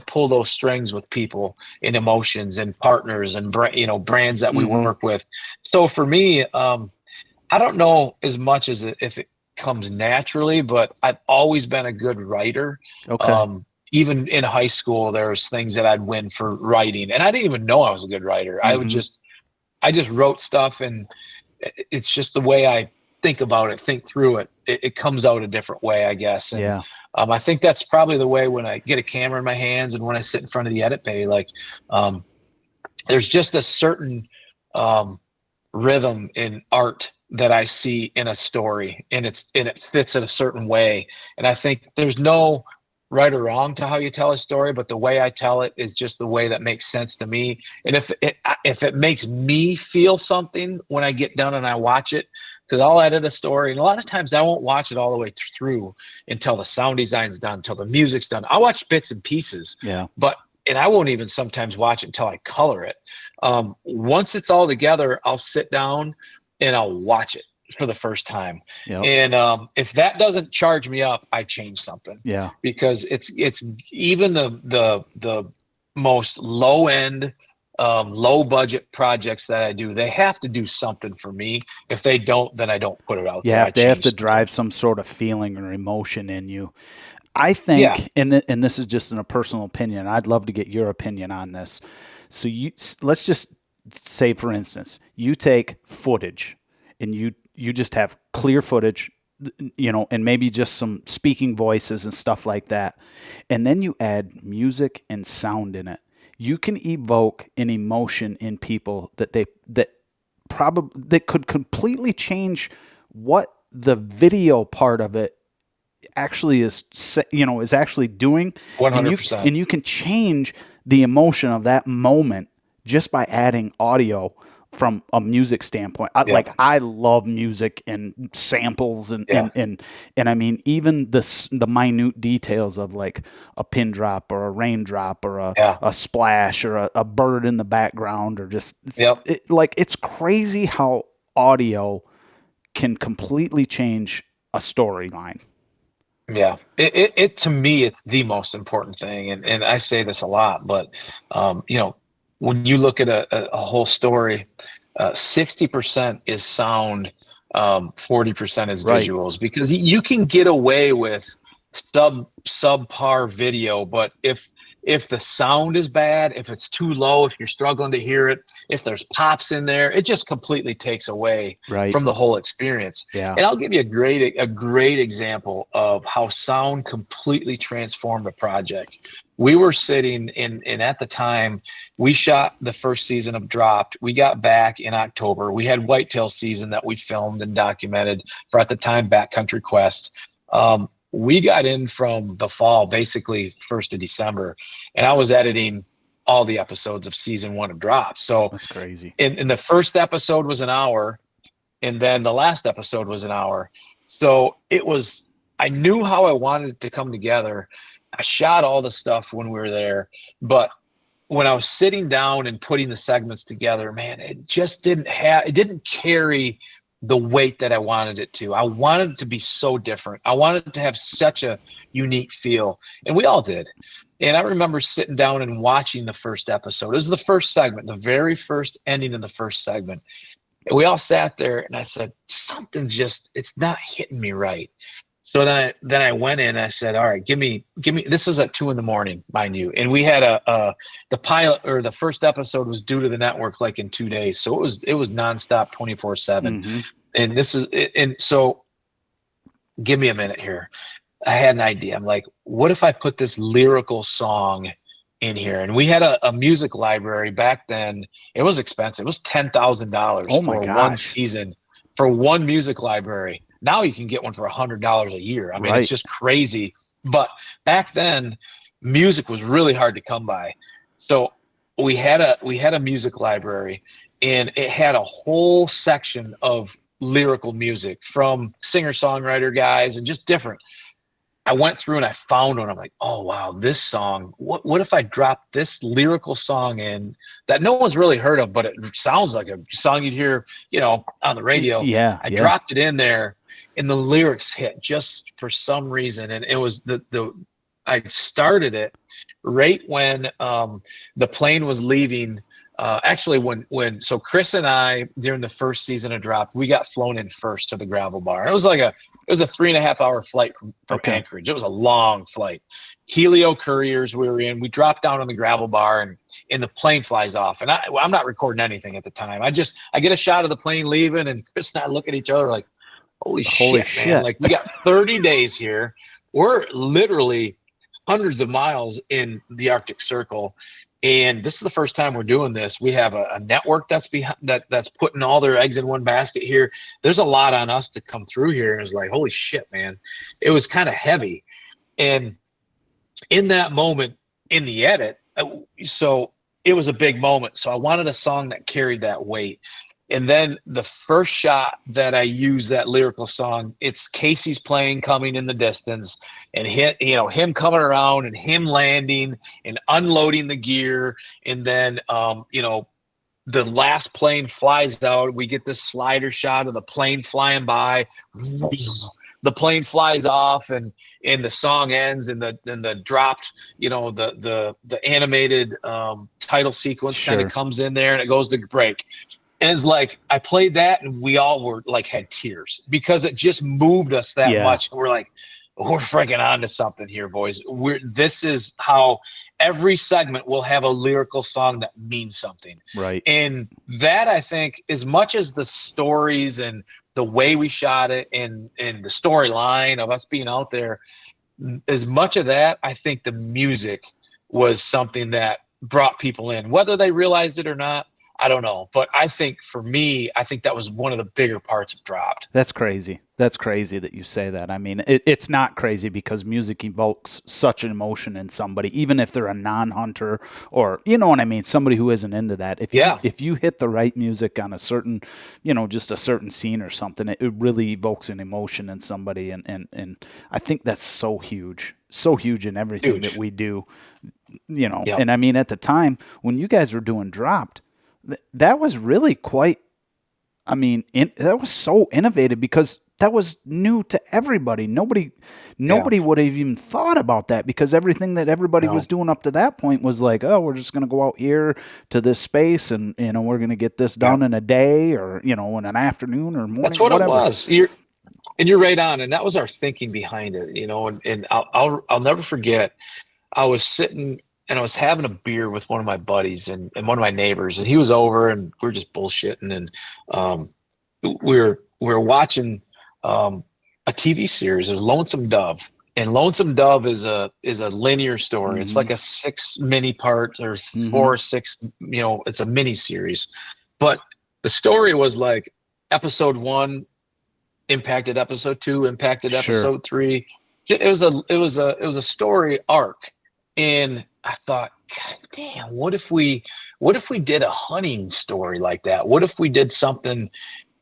pull those strings with people and emotions and partners and brands that we mm-hmm. work with. So for me, I don't know as much as if it comes naturally, but I've always been a good writer. Okay. Even in high school, there was things that I'd win for writing, and I didn't even know I was a good writer. Mm-hmm. I just wrote stuff, and it's just the way I think about it, think through it. It comes out a different way, I guess. And, I think that's probably the way when I get a camera in my hands and when I sit in front of the edit bay, there's just a certain rhythm in art that I see in a story, and it fits in a certain way. And I think there's no right or wrong to how you tell a story, but the way I tell it is just the way that makes sense to me. And if it makes me feel something when I get done and I watch it, because I'll edit a story, and a lot of times I won't watch it all the way through until the sound design's done, until the music's done. I'll watch bits and pieces, and I won't even sometimes watch it until I color it. Once it's all together, I'll sit down and I'll watch it for the first time. And if that doesn't charge me up, I change something. Because it's even the most low end, low budget projects that I do, they have to do something for me. If they don't, then I don't put it out there. If they have to drive some sort of feeling or emotion in you. I think, and this is just in a personal opinion, I'd love to get your opinion on this. So let's just say, for instance, you take footage and you just have clear footage, and maybe just some speaking voices and stuff like that. And then you add music and sound in it. You can evoke an emotion in people that could completely change what the video part of it actually is actually doing. 100%. And you can change the emotion of that moment just by adding audio from a music standpoint. I love music and samples and I mean, even the minute details of like a pin drop or a raindrop or a splash or a bird in the background, or just it's crazy how audio can completely change a storyline. Yeah, it to me, it's the most important thing, and I say this a lot, but when you look at a whole story, 60% is sound, 40% is visuals, because you can get away with subpar video, but if the sound is bad, if it's too low, if you're struggling to hear it, if there's pops in there, it just completely takes away from the whole experience. And I'll give you a great example of how sound completely transformed a project. We were sitting and at the time we shot the first season of Dropped. We got back in October. We had Whitetail season that we filmed and documented for, at the time, Backcountry Quest. We got in from the fall, basically 1st of December, and I was editing all the episodes of season 1 of Dropped. So that's crazy. And the first episode was an hour, and then the last episode was an hour. So I knew how I wanted it to come together. I shot all the stuff when we were there, but when I was sitting down and putting the segments together, man, it just didn't carry the weight that I wanted it to. I wanted it to be so different. I wanted it to have such a unique feel, and we all did. And I remember sitting down and watching the first episode. It was the first segment, the very first ending of the first segment. And we all sat there, and I said, it's not hitting me right. So then I went in and I said, all right, give me, this was at 2 a.m, mind you. And we had the pilot, or the first episode, was due to the network like in 2 days. So it was nonstop 24/7. And so give me a minute here. I had an idea. I'm like, what if I put this lyrical song in here? And we had a music library back then. It was expensive. It was $10,000 for one season, for one music library. Now you can get one for $100 a year. I mean, it's just crazy. But back then, music was really hard to come by. So we had a music library, and it had a whole section of lyrical music from singer-songwriter guys and just different. I went through and I found one. I'm like, oh wow, this song. What if I dropped this lyrical song in that no one's really heard of, but it sounds like a song you'd hear, on the radio. I dropped it in there, and the lyrics hit just for some reason. And it was I started it right when the plane was leaving. Actually, so Chris and I, during the first season of Dropped, we got flown in first to the gravel bar. It was a 3.5 hour flight from Anchorage. It was a long flight. Helio Couriers we were in. We dropped down on the gravel bar, and the plane flies off. And I'm not recording anything at the time. I get a shot of the plane leaving, and Chris and I look at each other like, holy shit, man. Like, we got 30 days here. We're literally hundreds of miles in the Arctic Circle. And this is the first time we're doing this. We have a network that's putting all their eggs in one basket here. There's a lot on us to come through here. And it's like, holy shit, man. It was kind of heavy. And in that moment in the edit, so it was a big moment. So I wanted a song that carried that weight. And then the first shot that I use that lyrical song, it's Casey's plane coming in the distance, and him coming around and him landing and unloading the gear, and then the last plane flies out. We get this slider shot of the plane flying by. The plane flies off, and the song ends, and the dropped, the animated title sequence kind of comes in there, and it goes to break. And it's like, I played that and we all were like, had tears because it just moved us that much. And we're like, we're freaking on to something here, boys. This is how every segment will have a lyrical song that means something. Right. And that, I think, as much as the stories and the way we shot it and the storyline of us being out there, as much of that, I think the music was something that brought people in, whether they realized it or not. I don't know. But I think for me, I think that was one of the bigger parts of Dropped. That's crazy. That's crazy that you say that. I mean, it's not crazy because music evokes such an emotion in somebody, even if they're a non-hunter or, you know what I mean, somebody who isn't into that. If you hit the right music on a certain, just a certain scene or something, it really evokes an emotion in somebody. And I think that's so huge in everything that we do, And I mean, at the time when you guys were doing Dropped, that was really quite, that was so innovative because that was new to everybody. Nobody would have even thought about that because everything that everybody was doing up to that point was like, oh, we're just going to go out here to this space and, we're going to get this done in a day or, in an afternoon or morning. That's what whatever. It was. You're right on. And that was our thinking behind it, and I'll never forget. I was sitting and I was having a beer with one of my buddies and one of my neighbors, and he was over and we were just bullshitting. And we were watching a TV series. It was Lonesome Dove, and Lonesome Dove is a linear story. Mm-hmm. It's like a 6 mini part or 4 or 6, it's a mini series. But the story was like episode 1 impacted episode 2, impacted episode 3. It was a story arc. And I thought, God damn, what if we did a hunting story like that? What if we did something?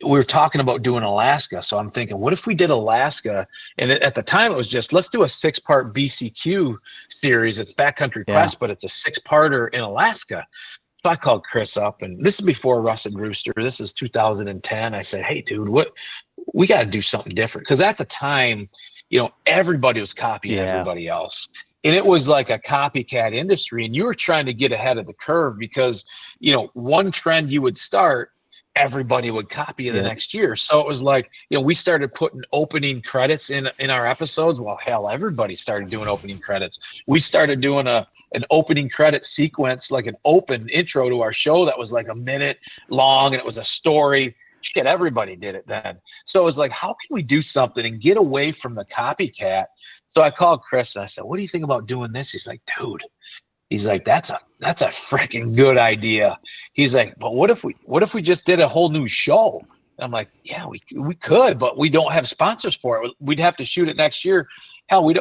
We were talking about doing Alaska. So I'm thinking, what if we did Alaska? And at the time it was just, let's do a 6-part BCQ series. It's Backcountry Quest, but it's a 6-parter in Alaska. So I called Chris up, and this is before Russ and Rooster. This is 2010. I said, hey, dude, we got to do something different. Because at the time, everybody was copying everybody else. And it was like a copycat industry, and you were trying to get ahead of the curve because, one trend you would start, everybody would copy the next year. So it was like, we started putting opening credits in our episodes. Well, hell, everybody started doing opening credits. We started doing an opening credit sequence, like an open intro to our show that was like a minute long, and it was a story. Shit, everybody did it then. So it was like, how can we do something and get away from the copycat? So I called Chris and I said, what do you think about doing this? He's like, dude, that's a freaking good idea. He's like, but what if we just did a whole new show? And I'm like, yeah, we could, but we don't have sponsors for it. We'd have to shoot it next year. Hell,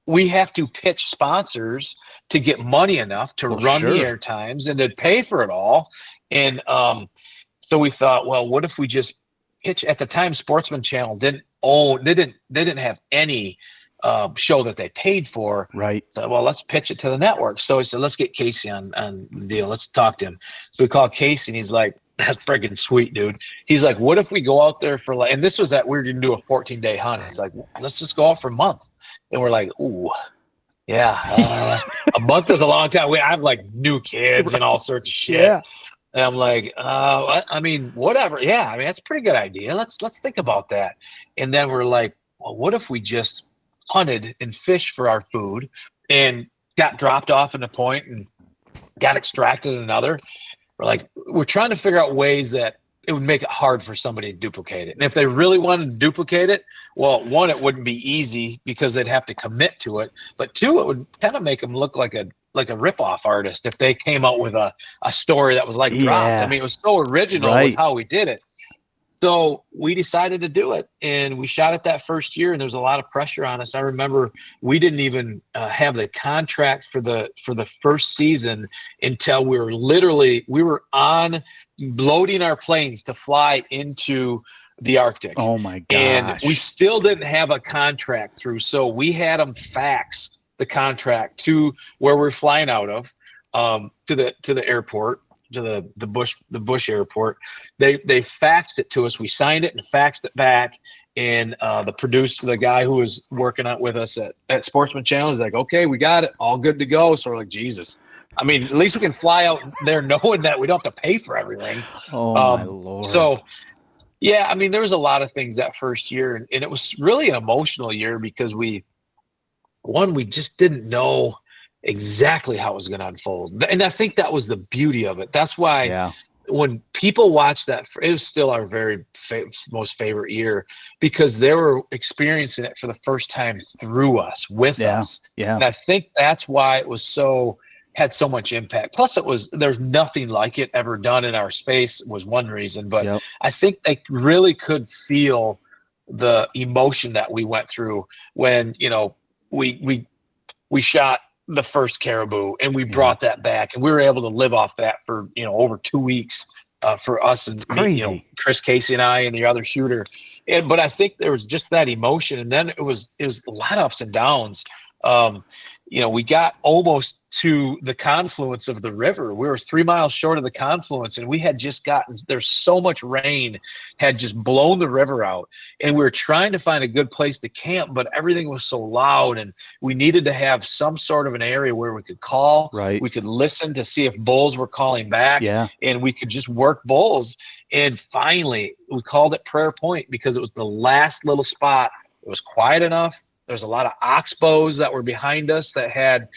we have to pitch sponsors to get money enough to run the air times and to pay for it all. And so we thought, well, what if we just pitch? At the time, Sportsman Channel didn't have any show that they paid for. Right. So, well, let's pitch it to the network. So he said, let's get Casey on the deal. Let's talk to him. So we called Casey, and he's like, that's freaking sweet, dude. He's like, what if we go out there for and this was that we were going to do a 14-day hunt. He's like, let's just go out for a month. And we're like, ooh, yeah, a month is a long time. I have like new kids and all sorts of shit. Yeah. And I'm like, whatever. Yeah, that's a pretty good idea. Let's think about that. And then we're like, well, what if we just hunted and fished for our food and got dropped off in a point and got extracted in another? We're trying to figure out ways that it would make it hard for somebody to duplicate it. And if they really wanted to duplicate it, well, 1, it wouldn't be easy because they'd have to commit to it. But 2, it would kind of make them look like a rip-off artist if they came out with a story that was like Dropped. It was so original with how we did it. So we decided to do it, and we shot it that first year, and there's a lot of pressure on us. I remember we didn't even have the contract for the first season until we were on loading our planes to fly into the Arctic. Oh my gosh. And we still didn't have a contract through. So we had them fax the contract to where we're flying out of, to the airport, to the Bush airport. They faxed it to us. We signed it and faxed it back. And the producer, the guy who was working out with us at Sportsman Channel, is like, okay, we got it, all good to go. So we're like, Jesus. I mean, at least we can fly out there knowing that we don't have to pay for everything. Oh my Lord. So yeah, I mean, there was a lot of things that first year, and it was really an emotional year because we just didn't know exactly how it was going to unfold. And I think that was the beauty of it. That's why when people watch that, it was still our very most favorite year because they were experiencing it for the first time through us, with us. Yeah. And I think that's why it was had so much impact. Plus there's nothing like it ever done in our space was one reason, but I think they really could feel the emotion that we went through when, we shot the first caribou and we brought that back, and we were able to live off that for, over 2 weeks for us and me, Chris Casey and I and the other shooter. But I think there was just that emotion. And then it was a lot of ups and downs. We got almost to the confluence of the river. We were 3 miles short of the confluence, and we had just there's so much rain had just blown the river out, and we were trying to find a good place to camp, but everything was so loud, and we needed to have some sort of an area where we could call, we could listen to see if bulls were calling back, and we could just work bulls. And finally, we called it Prayer Point because it was the last little spot. It was quiet enough. There's a lot of oxbows that were behind us that had,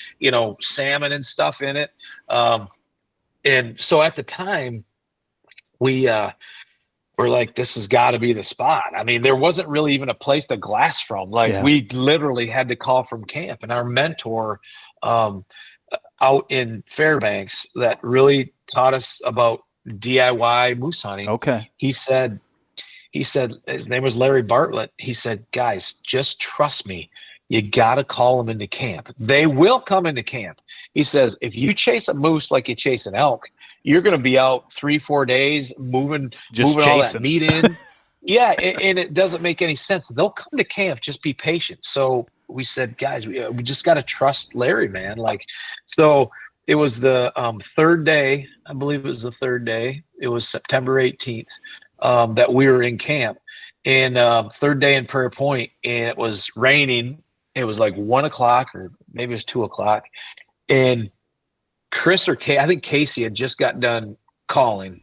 salmon and stuff in it. And so at the time, we were like, this has got to be the spot. I mean, there wasn't really even a place to glass from. We literally had to call from camp. And our mentor out in Fairbanks that really taught us about DIY moose hunting. Okay. He said, his name was Larry Bartlett. He said, guys, just trust me. You got to call them into camp. They will come into camp. He says, if you chase a moose like you chase an elk, you're going to be out 3-4 days moving all that meat in. And it doesn't make any sense. They'll come to camp. Just be patient. So we said, guys, we just got to trust Larry, man. So it was the third day. I believe it was the third day. It was September 18th. That we were in camp, and third day in Prayer Point, and it was raining. It was like 1 o'clock or maybe it was 2 o'clock, and I think Casey had just got done calling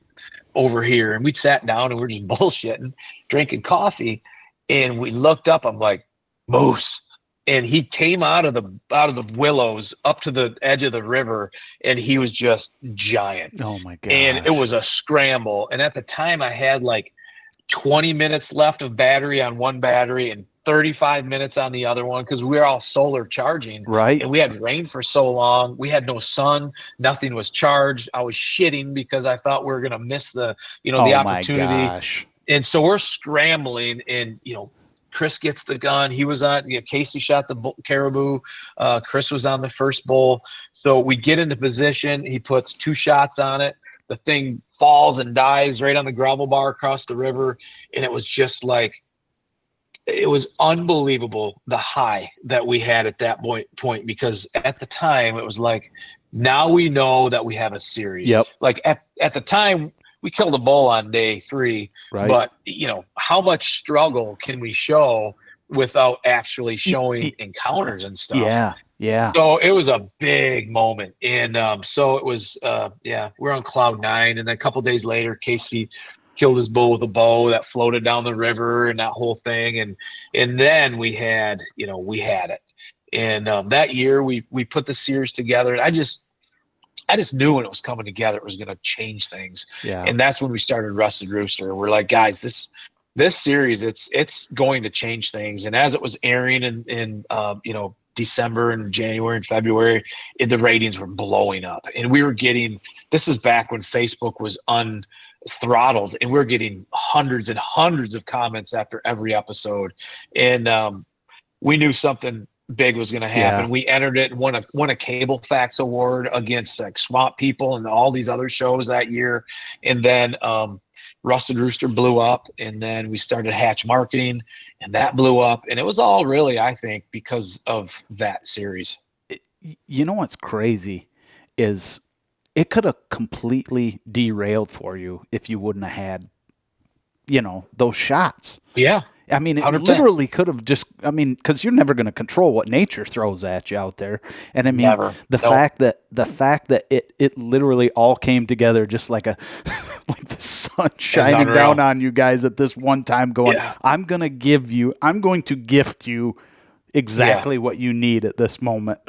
over here, and we sat down and we're just bullshitting, drinking coffee, and we looked up. I'm like, moose. And he came out of the willows up to the edge of the river, and he was just giant. Oh my god! And it was a scramble. And at the time, I had like 20 minutes left of battery on one battery and 35 minutes on the other one because we were all solar charging. Right. And we had rain for so long. We had no sun. Nothing was charged. I was shitting because I thought we were going to miss the opportunity. My gosh. And so we're scrambling, and Chris gets the gun. He was on, Casey shot the caribou. Chris was on the first bull. So we get into position. He puts 2 shots on it. The thing falls and dies right on the gravel bar across the river. And it was just it was unbelievable, the high that we had at that point, because at the time it was like, now we know that we have a series. Yep. At the time, we killed a bull on day 3, but how much struggle can we show without actually showing encounters and stuff? Yeah. So it was a big moment. And so it was, we're on cloud 9. And then a couple days later, Casey killed his bull with a bow that floated down the river and that whole thing. And then we had it. And that year we put the series together, and I just knew when it was coming together, it was going to change things. Yeah. And that's when we started Rusted Rooster. We're like, guys, this series, it's going to change things. And as it was airing in December and January and February, the ratings were blowing up. And we were getting, this is back when Facebook was throttled, and we're getting hundreds and hundreds of comments after every episode. And we knew something big was going to happen. Yeah. We entered it and won a Cable Fax Award against like Swamp People and all these other shows that year. And then Rusted Rooster blew up, and then we started Hatch Marketing, and that blew up. And it was all really, I think, because of that series. You know what's crazy is it could have completely derailed for you if you wouldn't have had, those shots. Yeah. I mean, it 100%. literally could have because you're never going to control what nature throws at you out there. And I mean, Never. the fact that it literally all came together just like like the sun shining down on you guys at this one time going, I'm going to gift you exactly what you need at this moment.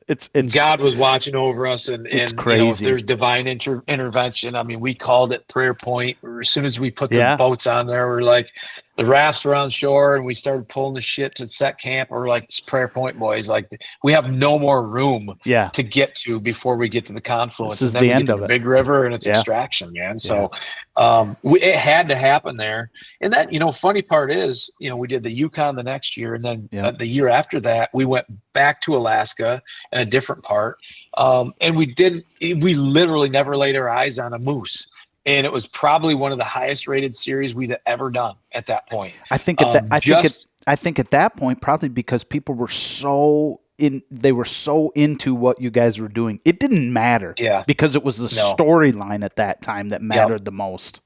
It's God was watching over us, and it's crazy. There's divine intervention. I mean, we called it prayer point. As soon as we put the boats on there, we're like, the rafts were on shore, and we started pulling the shit to set camp. We're like, this prayer point, boys. Like, we have no more room to get to before we get to the confluence. This is the end of the big river, and it's extraction, man. So it had to happen there. And that, funny part is, we did the Yukon the next year, and then the year after that, we went back to Alaska and a different part. And we literally never laid our eyes on a moose. And it was probably one of the highest rated series we'd ever done at that point. I think at that point, probably because people were they were so into what you guys were doing. It didn't matter because it was the storyline at that time that mattered the most.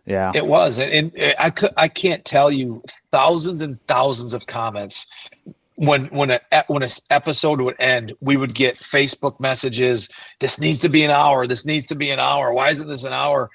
Yeah, it was. And I can't tell you thousands and thousands of comments. When an episode would end, we would get Facebook messages. This needs to be an hour. This needs to be an hour. Why isn't this an hour?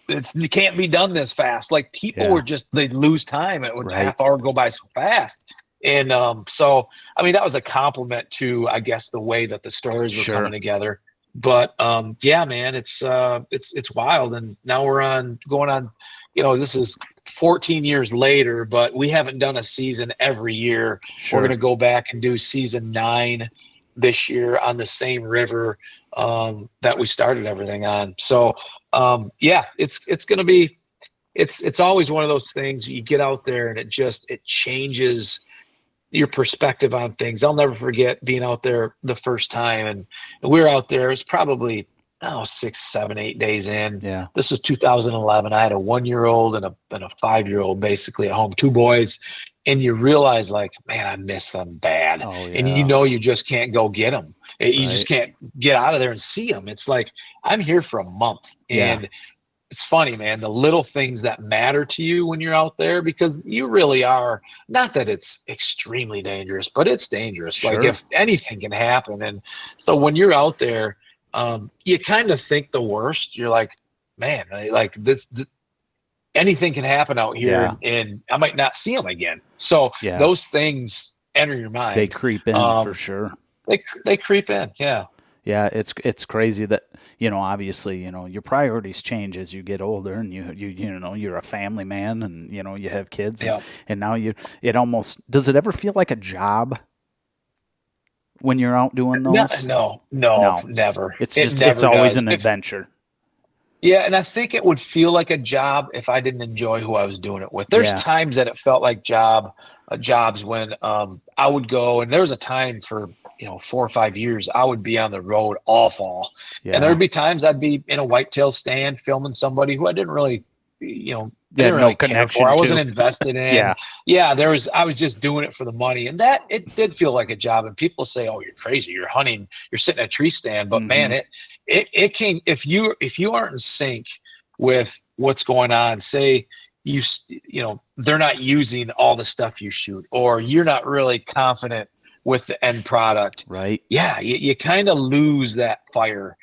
It can't be done this fast. Like people were they'd lose time. It would half hour go by so fast. And so, I mean, that was a compliment to, I guess, the way that the stories were coming together. But man, it's wild. And now we're going on, this is 14 years later, but we haven't done a season every year. We're going to go back and do season 9 this year on the same river that we started everything on. So it's going to be, it's always one of those things you get out there and it changes your perspective on things. I'll never forget being out there the first time, and we were out there. It was probably 6, 7, 8 days in. Yeah. This was 2011. I had a 1-year-old and a 5-year-old basically at home, 2 boys. And you realize, like, man, I miss them bad. Oh, yeah. And you just can't go get them. You just can't get out of there and see them. It's like, I'm here for a month. And it's funny, man, the little things that matter to you when you're out there, because you really are, not that it's extremely dangerous, but it's dangerous. Sure. Like if anything can happen. And so when you're out there, you kind of think the worst. You're like, man, like this anything can happen out here, and I might not see them again. So those things enter your mind. They creep in for sure. They creep in. Yeah. Yeah. It's crazy that, obviously, your priorities change as you get older, and you're a family man, and, you have kids, and now does it ever feel like a job when you're out doing those? No, never. It's always an adventure. Yeah, and I think it would feel like a job if I didn't enjoy who I was doing it with. There's times that it felt like jobs when I would go, and there was a time for 4 or 5 years I would be on the road all fall, and there would be times I'd be in a whitetail stand filming somebody who I didn't really, didn't really care for. I wasn't invested in. I was just doing it for the money, and that it did feel like a job. And people say, "Oh, you're crazy. You're hunting. You're sitting at a tree stand." But man, it can, if you aren't in sync with what's going on, say they're not using all the stuff you shoot, or you're not really confident with the end product, right? You kind of lose that fire.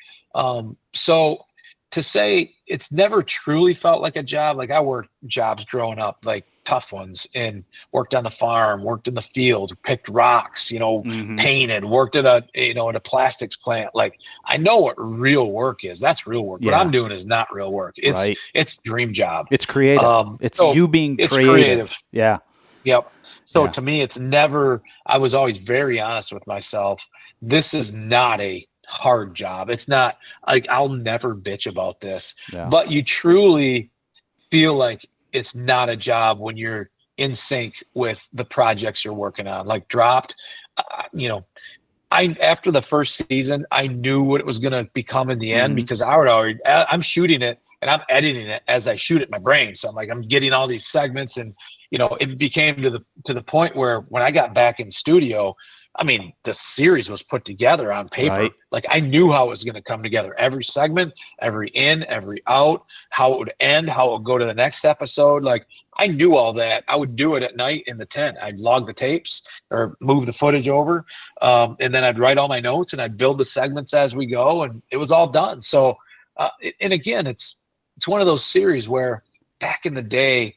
So to say it's never truly felt like a job. Like I worked jobs growing up, like tough ones, and worked on the farm, worked in the field, picked rocks, painted, worked at a plastics plant. Like I know what real work is. That's real work. What I'm doing is not real work. It's dream job. It's creative. It's you being creative. Yeah. Yep. So to me, it's never, I was always very honest with myself. This is not a hard job. It's not like I'll never bitch about this, Yeah. but you truly feel like it's not a job when you're in sync with the projects you're working on. Like Dropped, you know, after the first season, I knew what it was going to become in the end because I'm shooting it and I'm editing it as I shoot it in my brain. So I'm like, I'm getting all these segments, and it became to the point where when I got back in studio, I mean, the series was put together on paper. Right. Like I knew how it was going to come together. Every segment, every in, every out, how it would end, how it would go to the next episode. Like I knew all that. I would do it at night in the tent. I'd log the tapes or move the footage over. And then I'd write all my notes and I'd build the segments as we go. And it was all done. So, and again, it's one of those series where back in the day,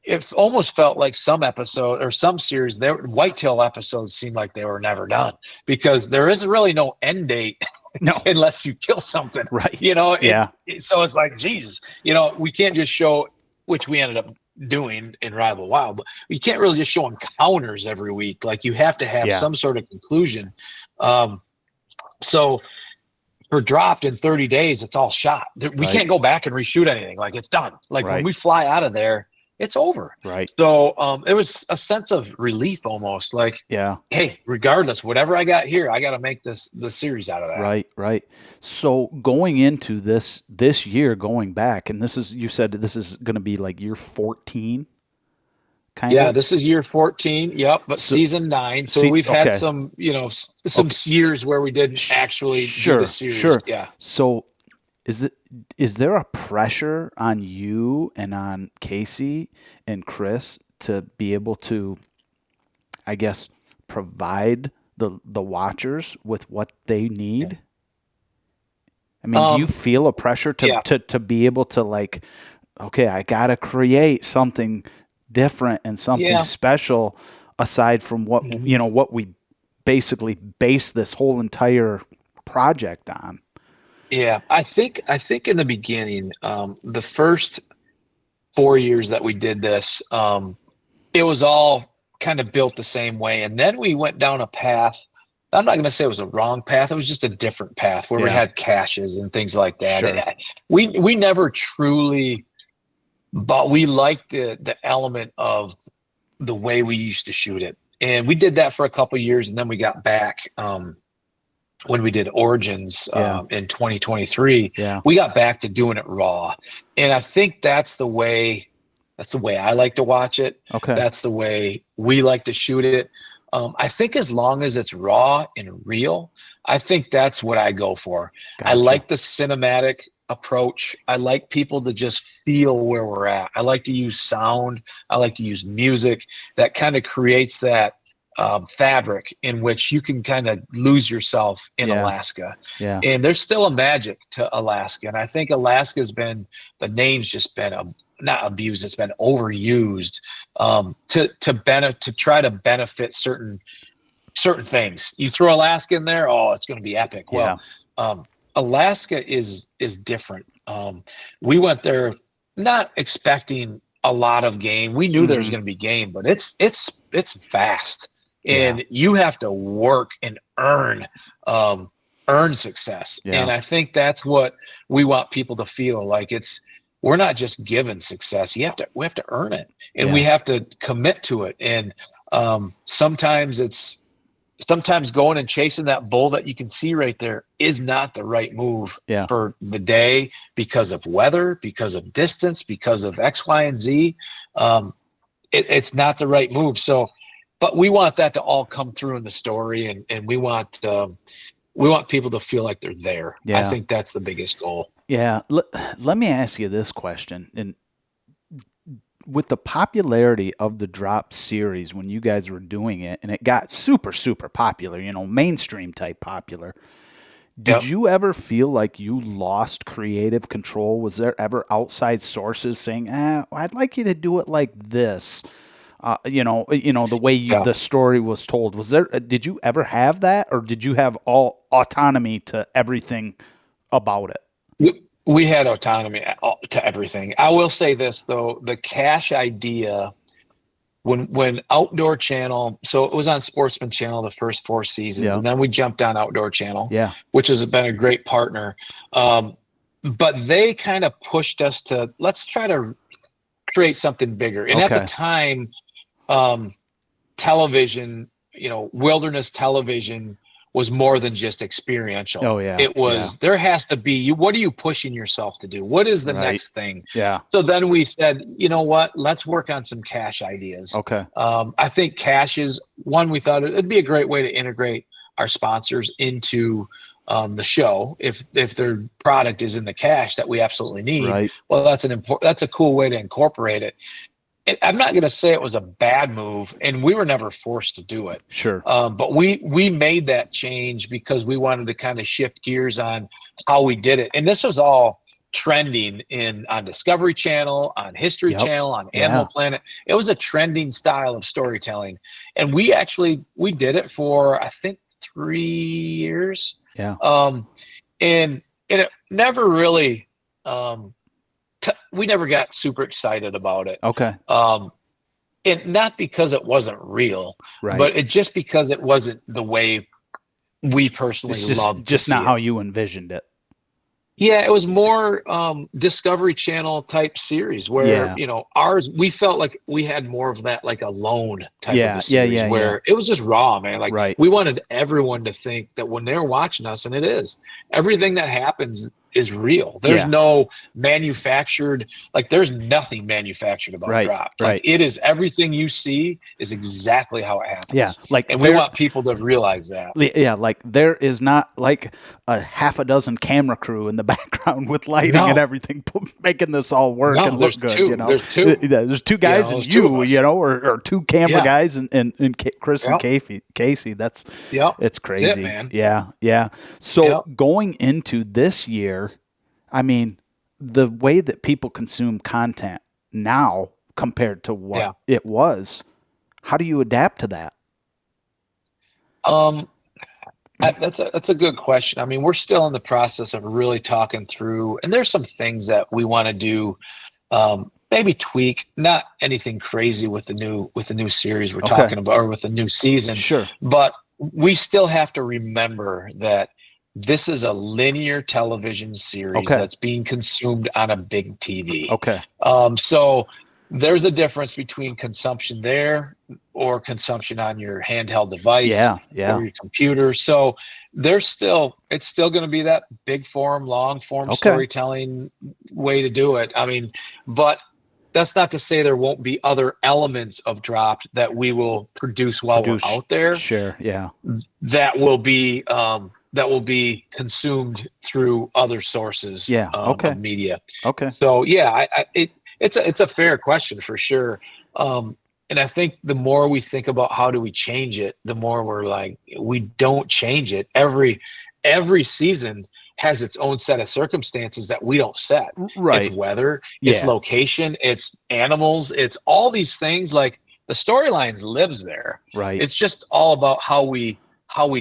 it almost felt like some episode or some series, whitetail episodes seemed like they were never done because there is really no end date. No. Unless you kill something. Right. Yeah. So it's like, Jesus, we can't just show, which we ended up doing in Rival Wild, but you can't really just show encounters every week. Like you have to have some sort of conclusion. So for Dropped in 30 days, it's all shot. We can't go back and reshoot anything. Like it's done. Like when we fly out of there, it's over. Right. So it was a sense of relief almost, like, hey, regardless, whatever I got here, I got to make the series out of that. Right. So going into this year, going back, and you said this is going to be like year 14. Yeah, this is year 14. Yep, but season 9. So we've had some, years where we didn't actually do the series. Sure. Yeah. So is there a pressure on you and on Casey and Chris to be able to, I guess, provide the watchers with what they need? I mean, do you feel a pressure to be able to, like, okay, I got to create something different and something special aside from what, what we basically base this whole entire project on? Yeah, I think in the beginning, the first 4 years that we did this, it was all kind of built the same way. And then we went down a path. I'm not going to say it was a wrong path. It was just a different path where we had caches and things like that. Sure. And we never truly, but we liked the element of the way we used to shoot it. And we did that for a couple of years, and then we got back. When we did Origins in 2023, we got back to doing it raw. And I think that's the way I like to watch it. Okay. That's the way we like to shoot it. I think as long as it's raw and real, I think that's what I go for. Gotcha. I like the cinematic approach. I like people to just feel where we're at. I like to use sound. I like to use music that kind of creates that fabric in which you can kind of lose yourself in Alaska. Yeah. And there's still a magic to Alaska. And I think Alaska's been, the name's just been not abused, it's been overused to try to benefit certain things. You throw Alaska in there, it's going to be epic. Well, Alaska is different. We went there not expecting a lot of game. We knew there was going to be game, but it's vast. And you have to work and earn success. Yeah. And I think that's what we want people to feel like. We're not just given success. We have to earn it, and we have to commit to it. And sometimes going and chasing that bull that you can see right there is not the right move for the day because of weather, because of distance, because of X, Y, and Z. It's not the right move. So, but we want that to all come through in the story, and we want people to feel like they're there. Yeah. I think that's the biggest goal. Yeah. Let me ask you this question. And with the popularity of the Drop series when you guys were doing it, and it got super, super popular, mainstream type popular, did you ever feel like you lost creative control? Was there ever outside sources saying, I'd like you to do it like this? The way the story was told. Did you ever have that, or did you have all autonomy to everything about it? We had autonomy to everything. I will say this though, the cache idea when Outdoor Channel, so it was on Sportsman Channel the first 4 seasons, and then we jumped on Outdoor Channel, which has been a great partner. But they kind of pushed us to, let's try to create something bigger. And at the time, television, wilderness television was more than just experiential. Oh yeah. It was, there has to be, what are you pushing yourself to do? What is the next thing? Yeah. So then we said, you know what, let's work on some cash ideas. Okay. I think cash is one, we thought it'd be a great way to integrate our sponsors into the show. If their product is in the cash that we absolutely need, well, that's a cool way to incorporate it. I'm not going to say it was a bad move, and we were never forced to do it. Sure. But we made that change because we wanted to kind of shift gears on how we did it. And this was all trending on Discovery Channel, on History Channel, on Animal Planet. It was a trending style of storytelling. And we did it for, I think, 3 years. Yeah. And it never really, we never got super excited about it. Okay. And not because it wasn't real, but it just because it wasn't the way we personally loved. Just not how you envisioned it. Yeah, it was more Discovery Channel type series where ours, we felt like we had more of that, like a lone type of a series where it was just raw, man. Like we wanted everyone to think that when they're watching us, and it is, everything that happens is real. There's no manufactured, like there's nothing manufactured about Drop. Like it is, everything you see is exactly how it happens. Yeah. And we want people to realize that. Yeah. Like there is not like a half a dozen camera crew in the background with lighting and everything making this all work and look good. There's two. There's two guys and or two camera guys and Chris and Casey. That's it's crazy. That's it, man. Yeah. So going into this year, I mean, the way that people consume content now compared to what it was, how do you adapt to that? That's a good question. I mean, we're still in the process of really talking through, and there's some things that we want to do, maybe tweak, not anything crazy with the new series we're talking about, or with the new season. Sure. But we still have to remember that this is a linear television series that's being consumed on a big TV. Okay. So there's a difference between consumption there or consumption on your handheld device or your computer. So it's still going to be that big form, long form storytelling way to do it. I mean, but that's not to say there won't be other elements of Dropped that we will produce while we're out there. Sure. Yeah. That will be consumed through other sources of media. Okay. So it's a fair question for sure. And I think the more we think about how do we change it, the more we're like, we don't change it. Every season has its own set of circumstances that we don't set. Right. It's weather, it's location, it's animals, it's all these things. Like the storylines lives there. Right. It's just all about how we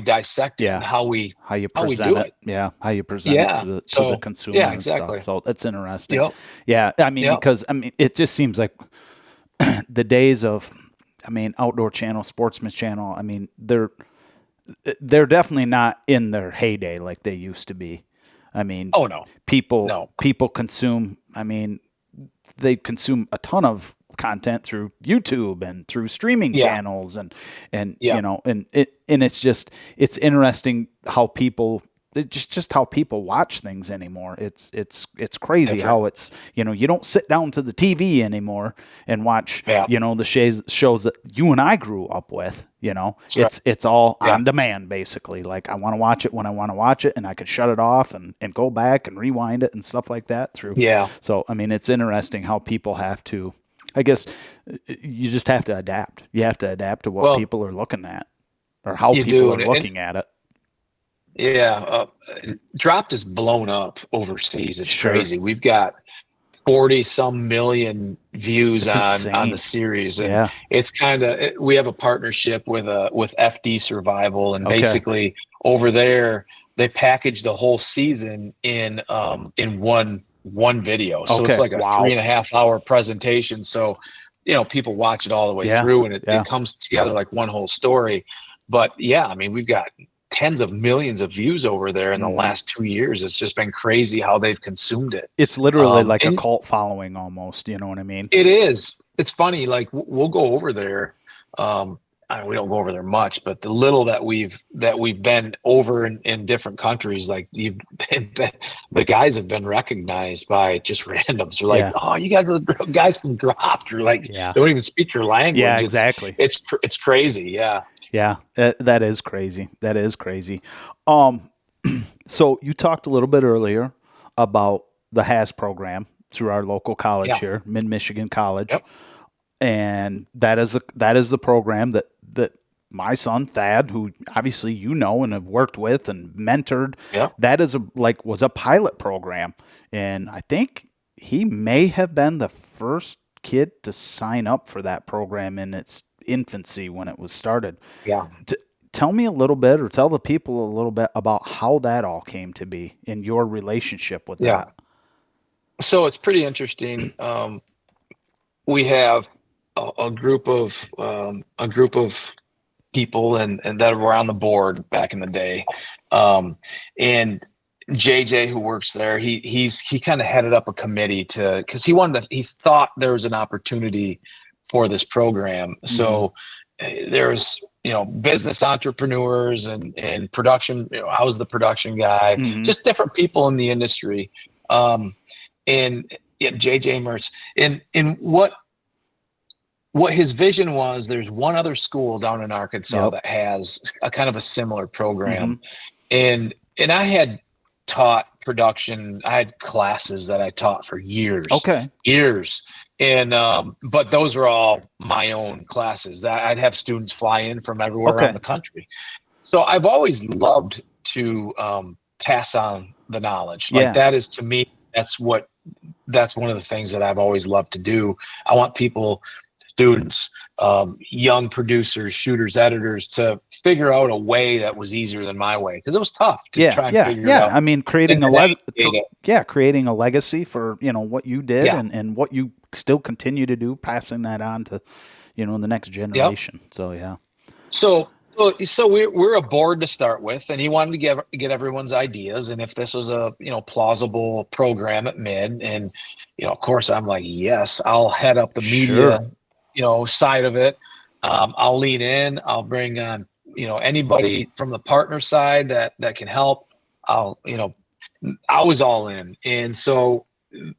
dissect it and how you present it. Yeah, how you present it to the consumer and stuff. So that's interesting. Yep. Yeah, I mean, because it just seems like the days of, Outdoor Channel, Sportsman Channel, they're definitely not in their heyday like they used to be. People consume, they consume a ton of content through YouTube and through streaming channels and it's interesting how people just how people watch things anymore. It's crazy how it's, you don't sit down to the TV anymore and watch, the shows that you and I grew up with, it's all on demand basically. Like I want to watch it when I want to watch it and I could shut it off and go back and rewind it and stuff like that through. Yeah. So, it's interesting how people have to, I guess you just have to adapt. You have to adapt to what people are looking at or how people are looking at it. Yeah. Dropped is blown up overseas. It's crazy. We've got 40 some million views on the series. And it's kind of, we have a partnership with FD Survival, and basically over there, they package the whole season in one video. So it's like a 3.5 hour presentation. So people watch it all the way through, and it comes together like one whole story. But yeah, I mean, we've got tens of millions of views over there in the last 2 years. It's just been crazy how they've consumed it. It's literally like a cult following almost. You know what I mean? It is. It's funny. Like we'll go over there. We don't go over there much, but the little that we've been over in different countries, like the guys have been recognized by just randoms. They're like, "Oh, you guys are the guys from Dropped." Or like, they don't even speak your language. Yeah, exactly. It's crazy. Yeah. Yeah, that is crazy. That is crazy. So you talked a little bit earlier about the HAS program through our local college here, Midland Michigan College. Yep. And that is the program that my son Thad, who obviously and have worked with and mentored, that was a pilot program, and I think he may have been the first kid to sign up for that program in its infancy when it was started. Yeah. Tell me a little bit, or tell the people a little bit about how that all came to be in your relationship with that. So it's pretty interesting. We have a group of people and that were on the board back in the day, and JJ, who works there, he kind of headed up a committee because he thought there was an opportunity for this program. So there's business entrepreneurs and production. I was the production guy, just different people in the industry, and JJ Mertz, and what his vision was. There's one other school down in Arkansas that has a kind of a similar program, and I had taught production. I had classes that I taught for years. Years. And but those were all my own classes that I'd have students fly in from everywhere around the country. So I've always loved to pass on the knowledge. Like that is, to me, that's one of the things that I've always loved to do. I want people, students, young producers, shooters, editors, to figure out a way that was easier than my way, because it was tough to try and figure it out. I mean, creating a legacy for what you did and what you still continue to do, passing that on to the next generation. So we're a board to start with, and he wanted to get everyone's ideas, and if this was a plausible program at Mid, and of course I'm like, yes, I'll head up the media side of it. I'll lean in. I'll bring on anybody from the partner side that can help. I was all in. And so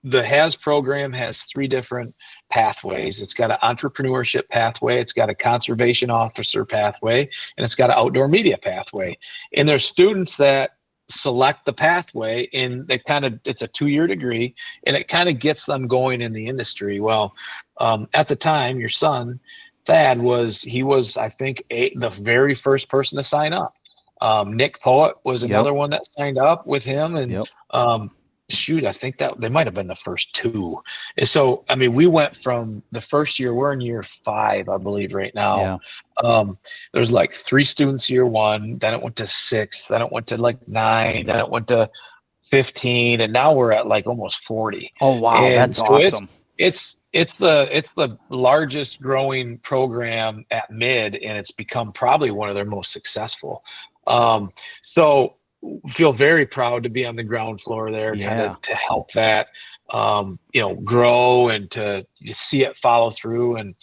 the HAS program has 3 different pathways. It's got an entrepreneurship pathway, it's got a conservation officer pathway, and it's got an outdoor media pathway. And there's students that select the pathway, and it's a 2-year degree, and it kind of gets them going in the industry. Well, at the time, your son Thad was I think the very first person to sign up. Nick Poet was another one that signed up with him, and I think that they might have been the first 2. And so, I mean, we went from the first year, we're in year 5, I believe, right now. There's like 3 students year 1, then it went to 6, then it went to like 9, then it went to 15, and now we're at like almost 40. Oh wow, and that's awesome. It's the largest growing program at Mid, and it's become probably one of their most successful. So feel very proud to be on the ground floor there, to help that grow and to see it follow through. And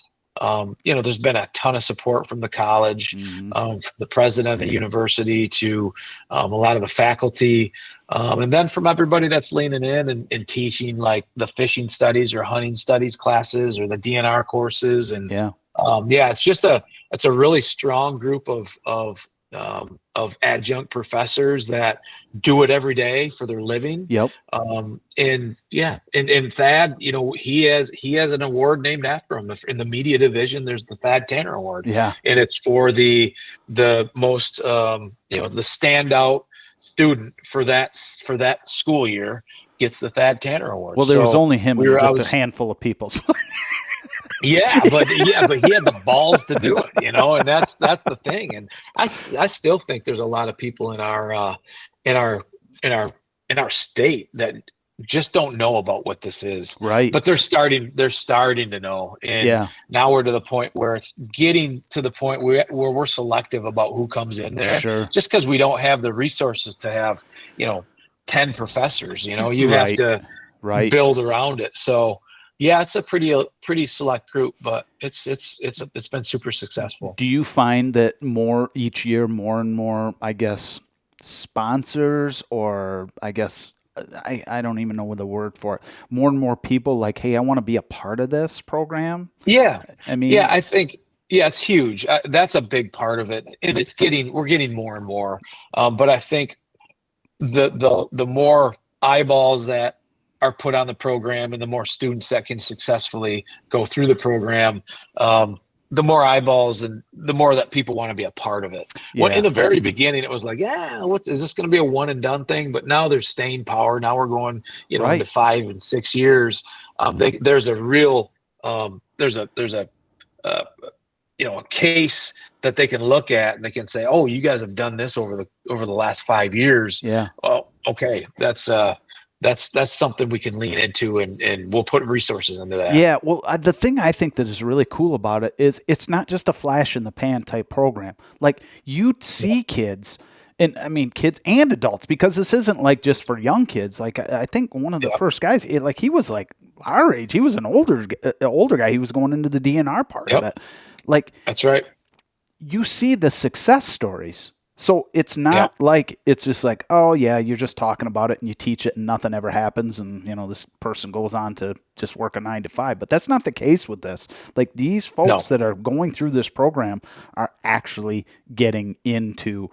there's been a ton of support from the college, from the president of the university to a lot of the faculty, and then from everybody that's leaning in and teaching, like the fishing studies or hunting studies classes or the DNR courses. And it's a really strong group of adjunct professors that do it every day for their living. And Thad, he has an award named after him in the media division. There's the Thad Tanner Award, and it's for the most the standout student for that school year gets the Thad Tanner Award. Well, there was only him and just a handful of people. but he had the balls to do it, and that's the thing. And I still think there's a lot of people in our state that just don't know about what this is. Right. But they're starting to know. And now we're to the point where it's getting to the point where we're selective about who comes in there. Sure. Just because we don't have the resources to have, 10 professors, you have to build around it. So yeah, it's a pretty select group, but it's been super successful. Do you find that each year, more and more, I guess, sponsors, or I guess I don't even know what the word for it, more and more people like, hey, I want to be a part of this program? Yeah. I mean, I think, it's huge. That's a big part of it. And we're getting more and more. But I think the more eyeballs that are put on the program and the more students that can successfully go through the program, the more eyeballs and the more that people want to be a part of it. Well, in the very beginning, it was like, is this going to be a one and done thing? But now there's staying power. Now we're going, into 5 and 6 years. There's a real, there's a case that they can look at and they can say, oh, you guys have done this over the last 5 years. Yeah. Oh, okay. That's something we can lean into, and we'll put resources into that. Yeah. Well, the thing I think that is really cool about it is it's not just a flash in the pan type program. Like, you'd see kids, and I mean kids and adults, because this isn't like just for young kids. Like, I think one of the first guys, he was like our age. He was an older guy. He was going into the DNR part of it. Like, that's right. You see the success stories. So it's not like, it's just like, oh yeah, you're just talking about it and you teach it and nothing ever happens. And, this person goes on to just work a 9 to 5, but that's not the case with this. Like, these folks that are going through this program are actually getting into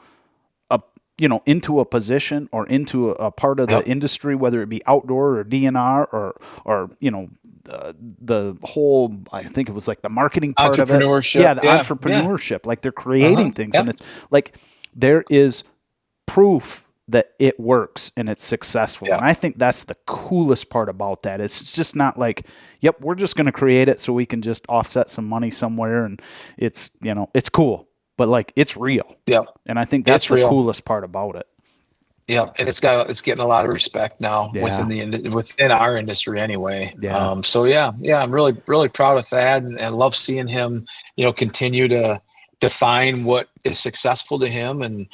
a position or into a part of the industry, whether it be outdoor or DNR or the whole, I think it was like the marketing part of it. Entrepreneurship. Entrepreneurship. Like, they're creating things, and it's like, there is proof that it works and it's successful. And I think that's the coolest part about that. It's just not like, yep, we're just going to create it so we can just offset some money somewhere. And it's, it's cool, but like, it's real. Yeah. And I think that's the coolest part about it. Yeah. And it's getting a lot of respect now within our industry anyway. Yeah. I'm really, really proud of Thad and love seeing him, continue to define what is successful to him. And,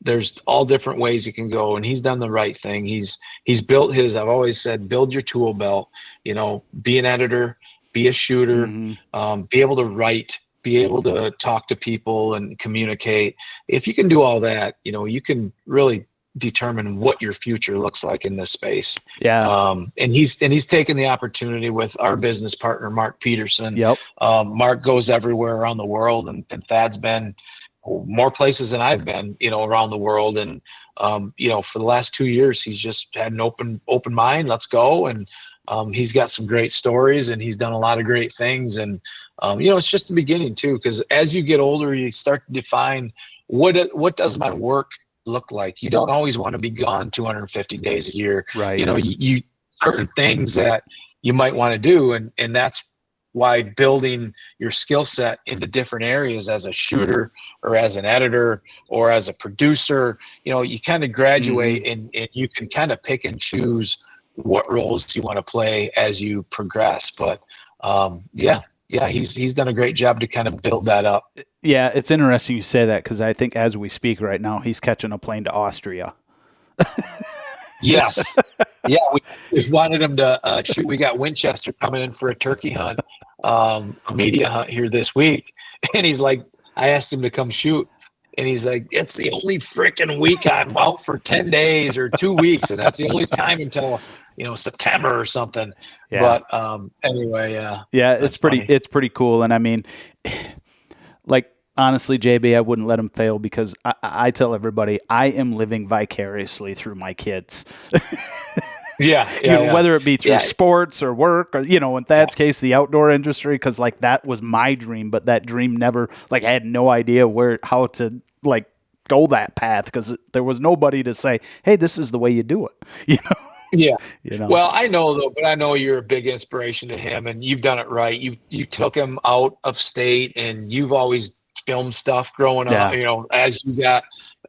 there's all different ways you can go, and he's done the right thing. He's built I've always said, build your tool belt, be an editor, be a shooter, be able to write, be able to talk to people and communicate. If you can do all that, you can really determine what your future looks like in this space. Yeah. And he's taken the opportunity with our business partner, Mark Peterson. Yep. Mark goes everywhere around the world, and Thad's been more places than I've been, around the world. And, for the last 2 years, he's just had an open mind. Let's go. And, he's got some great stories, and he's done a lot of great things. And, it's just the beginning too, because as you get older, you start to define what does my work look like. You don't always want to be gone 250 days a year. Right. You certain things that you might want to do. And that's why building your skill set into different areas as a shooter or as an editor or as a producer, you kind of graduate and you can kind of pick and choose what roles you want to play as you progress. But he's done a great job to kind of build that up. Yeah, it's interesting you say that, because I think as we speak right now, he's catching a plane to Austria. Yes. Yeah, we wanted him to shoot. We got Winchester coming in for a turkey hunt, a media hunt here this week. And he's like, I asked him to come shoot. And he's like, it's the only freaking week I'm out for 10 days or 2 weeks. And that's the only time until, September or something. Yeah. But anyway, yeah, it's pretty cool. And I mean, like, honestly, JB, I wouldn't let him fail, because I tell everybody I am living vicariously through my kids. Whether it be through sports or work, or, in Thad's case, the outdoor industry, because like that was my dream, but that dream never, like, I had no idea how to like go that path, because there was nobody to say, hey, this is the way you do it. Yeah. Well, I know though, but I know you're a big inspiration to him, and you've done it right. You took him out of state, and you've always filmed stuff growing up, as you got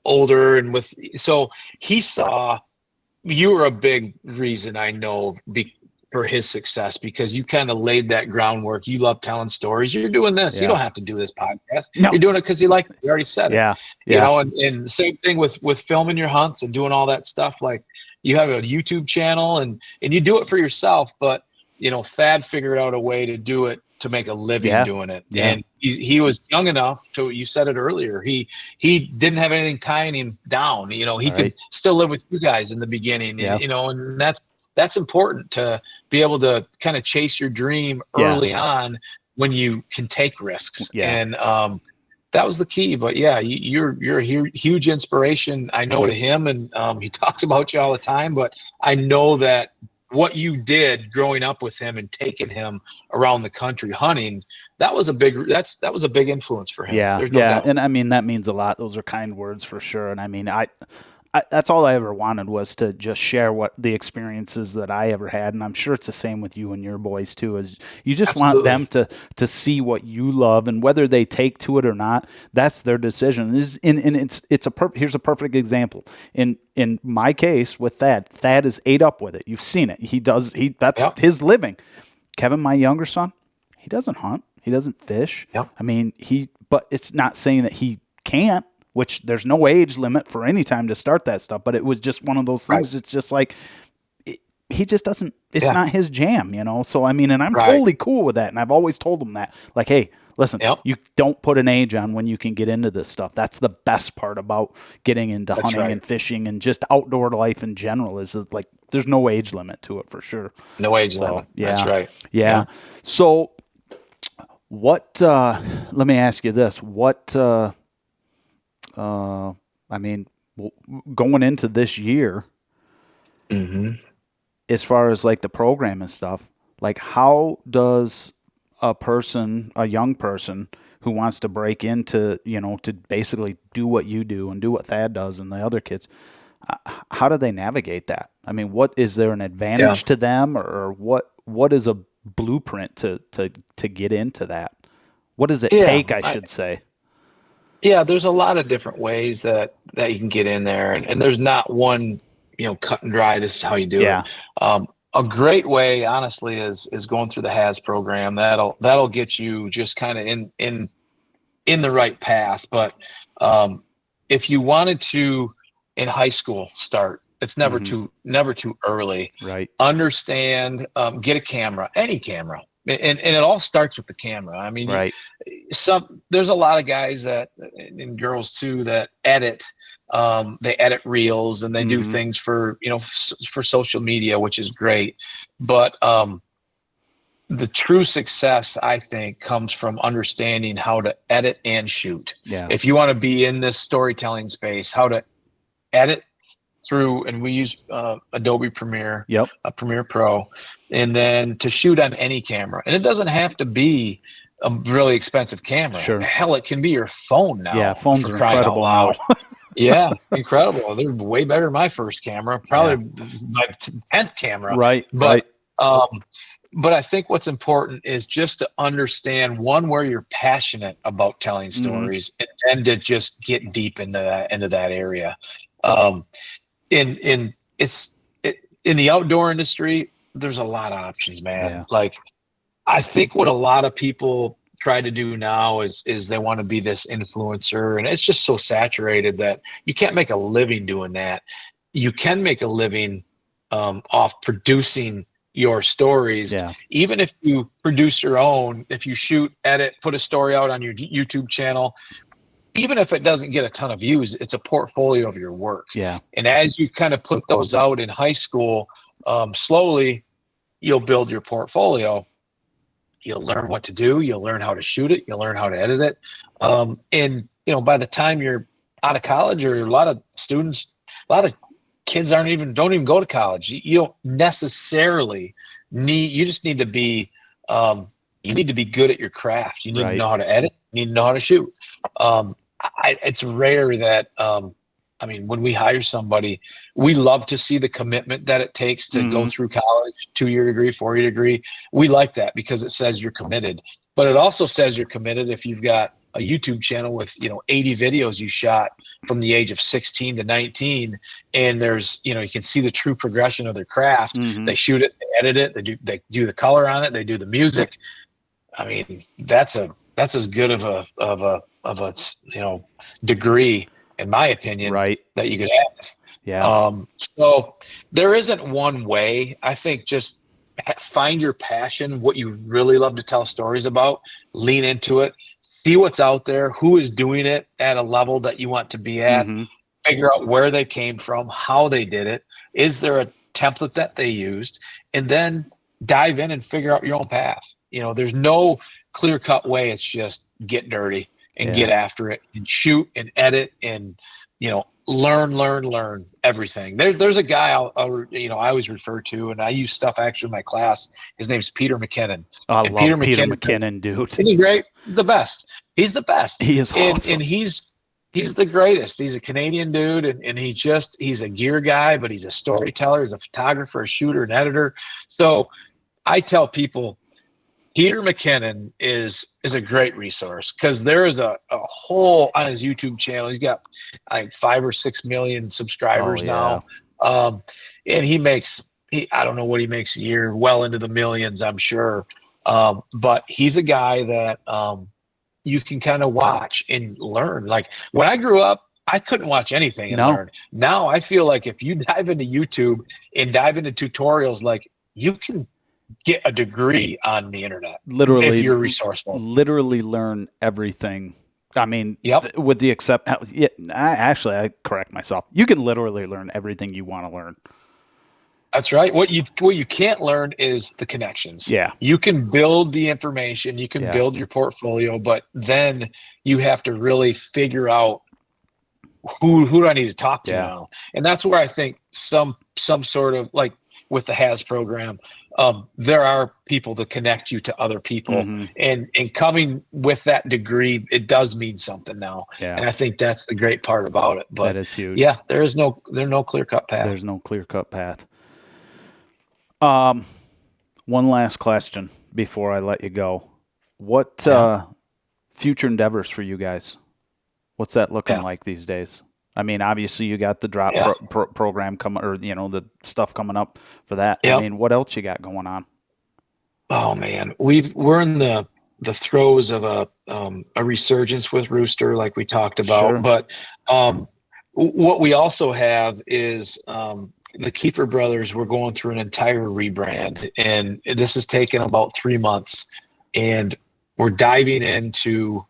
older, and so he saw you were a big reason, I know, for his success, because you kind of laid that groundwork. You love telling stories. You're doing this. You don't have to do this podcast. No. You're doing it because you like it. You already said it. Yeah. You know, and same thing with filming your hunts and doing all that stuff. Like, you have a YouTube channel and you do it for yourself, but you know, Thad figured out a way to do it, to make a living doing it. Yeah. And he was young enough to, you said it earlier, he didn't have anything tying him down. You know, he could still live with you guys in the beginning, you know, and that's important, to be able to kind of chase your dream early on when you can take risks. And that was the key. But yeah, you're a huge inspiration, I know, to him, and he talks about you all the time. But I know that what you did growing up with him and taking him around the country hunting, that was a big influence for him. Yeah, doubt. And I mean, that means a lot. Those are kind words for sure. And I mean, I that's all I ever wanted, was to just share what the experiences that I ever had. And I'm sure it's the same with you and your boys too, is you just want them to see what you love, and whether they take to it or not, that's their decision. Here's a perfect example. In my case with Thad is ate up with it. You've seen it. That's his living. Kevin, my younger son, he doesn't hunt. He doesn't fish. I mean, but it's not saying that he can't, which there's no age limit for any time to start that stuff. But it was just one of those things. It's just like, he just doesn't, it's not his jam, you know? So, I mean, and I'm totally cool with that. And I've always told him that, like, hey, listen, you don't put an age on when you can get into this stuff. That's the best part about getting into hunting and fishing and just outdoor life in general, is that, like, there's no age limit to it for sure. No age limit. Yeah. That's right. Yeah. So what, let me ask you this, I mean, going into this year, as far as like the program and stuff, like, how does a young person who wants to break into, you know, to basically do what you do and do what Thad does and the other kids, how do they navigate that? I mean, is there an advantage to them, or what is a blueprint to get into that? What does it take, I should say? Yeah, there's a lot of different ways that you can get in there, and there's not one, you know, cut and dry, this is how you do it. A great way, honestly, is going through the HAS program. That'll get you just kind of in the right path. But if you wanted to, in high school, start, it's never too early. Right. Understand, get a camera, any camera. And it all starts with the camera. I mean, there's a lot of guys and girls too, that edit. They edit reels and they do things for, you know, for social media, which is great. But the true success, I think, comes from understanding how to edit and shoot. Yeah. If you want to be in this storytelling space, how to edit through, and we use Adobe Premiere, Premiere Pro, and then to shoot on any camera. And it doesn't have to be a really expensive camera. Sure. Hell, it can be your phone now. Yeah, phones are incredible now. Yeah, incredible. They're way better than my first camera, probably my 10th camera. Right. But I think what's important is just to understand, one, where you're passionate about telling stories, and then to just get deep into that area. In the outdoor industry, there's a lot of options, man. Yeah. Like, I think what a lot of people try to do now is they want to be this influencer, and it's just so saturated that you can't make a living doing that. You can make a living off producing your stories. Even if you produce your own, if you shoot, edit, put a story out on your YouTube channel, even if it doesn't get a ton of views, it's a portfolio of your work. And as you kind of put those out in high school, slowly you'll build your portfolio. You'll learn what to do. You'll learn how to shoot it. You'll learn how to edit it. And, you know, by the time you're out of college, or a lot of kids don't even go to college. You don't necessarily you just need to be, you need to be good at your craft. You need to know how to edit. You need to know how to shoot. It's rare that, I mean, when we hire somebody, we love to see the commitment that it takes to go through college, 2-year degree, 4-year degree. We like that because it says you're committed, but it also says you're committed if you've got a YouTube channel with, 80 videos you shot from the age of 16 to 19. And there's, you can see the true progression of their craft. Mm-hmm. They shoot it, they edit it, they do the color on it, they do the music. I mean, that's as good of a degree, in my opinion, right, that you could have. Yeah. So there isn't one way. I think just find your passion, what you really love to tell stories about, lean into it, see what's out there, who is doing it at a level that you want to be at, Mm-hmm. figure out where they came from, how they did it. Is there a template that they used? And then dive in and figure out your own path. There's no clear-cut way. It's just get dirty and get after it and shoot and edit and, learn everything. There's a guy I always refer to, and I use stuff actually in my class. His name's Peter McKinnon. I love Peter McKinnon, dude. Isn't he great? The best. He's the best. He is awesome. And he's the greatest. He's a Canadian dude, and he's a gear guy, but he's a storyteller, he's a photographer, a shooter, an editor. So I tell people Peter McKinnon is a great resource, because there is a whole on his YouTube channel. He's got like 5 or 6 million subscribers now. And I don't know what he makes a year, well into the millions, I'm sure. But he's a guy that you can kind of watch and learn. Like when I grew up, I couldn't watch anything and learn. Now I feel like if you dive into YouTube and dive into tutorials, like you can get a degree on the internet. Literally, if you're resourceful. Literally learn everything. I mean, with the I correct myself. You can literally learn everything you want to learn. That's right. What you can't learn is the connections. Yeah. You can build the information, you can build your portfolio, but then you have to really figure out who do I need to talk to now? And that's where I think some sort of, like with the HAS program, there are people to connect you to other people, and coming with that degree, it does mean something now. Yeah. And I think that's the great part about it. But that is huge. Yeah, there's no clear-cut path. There's no clear-cut path. One last question before I let you go. What future endeavors for you guys? What's that looking like these days? I mean, obviously you got the drop program coming, or the stuff coming up for that. I mean, what else you got going on? Oh man, we're in the throes of a resurgence with Rooster, like we talked about. Sure. But what we also have is the Keefer Brothers. We're going through an entire rebrand, and this has taken about 3 months, and we're diving into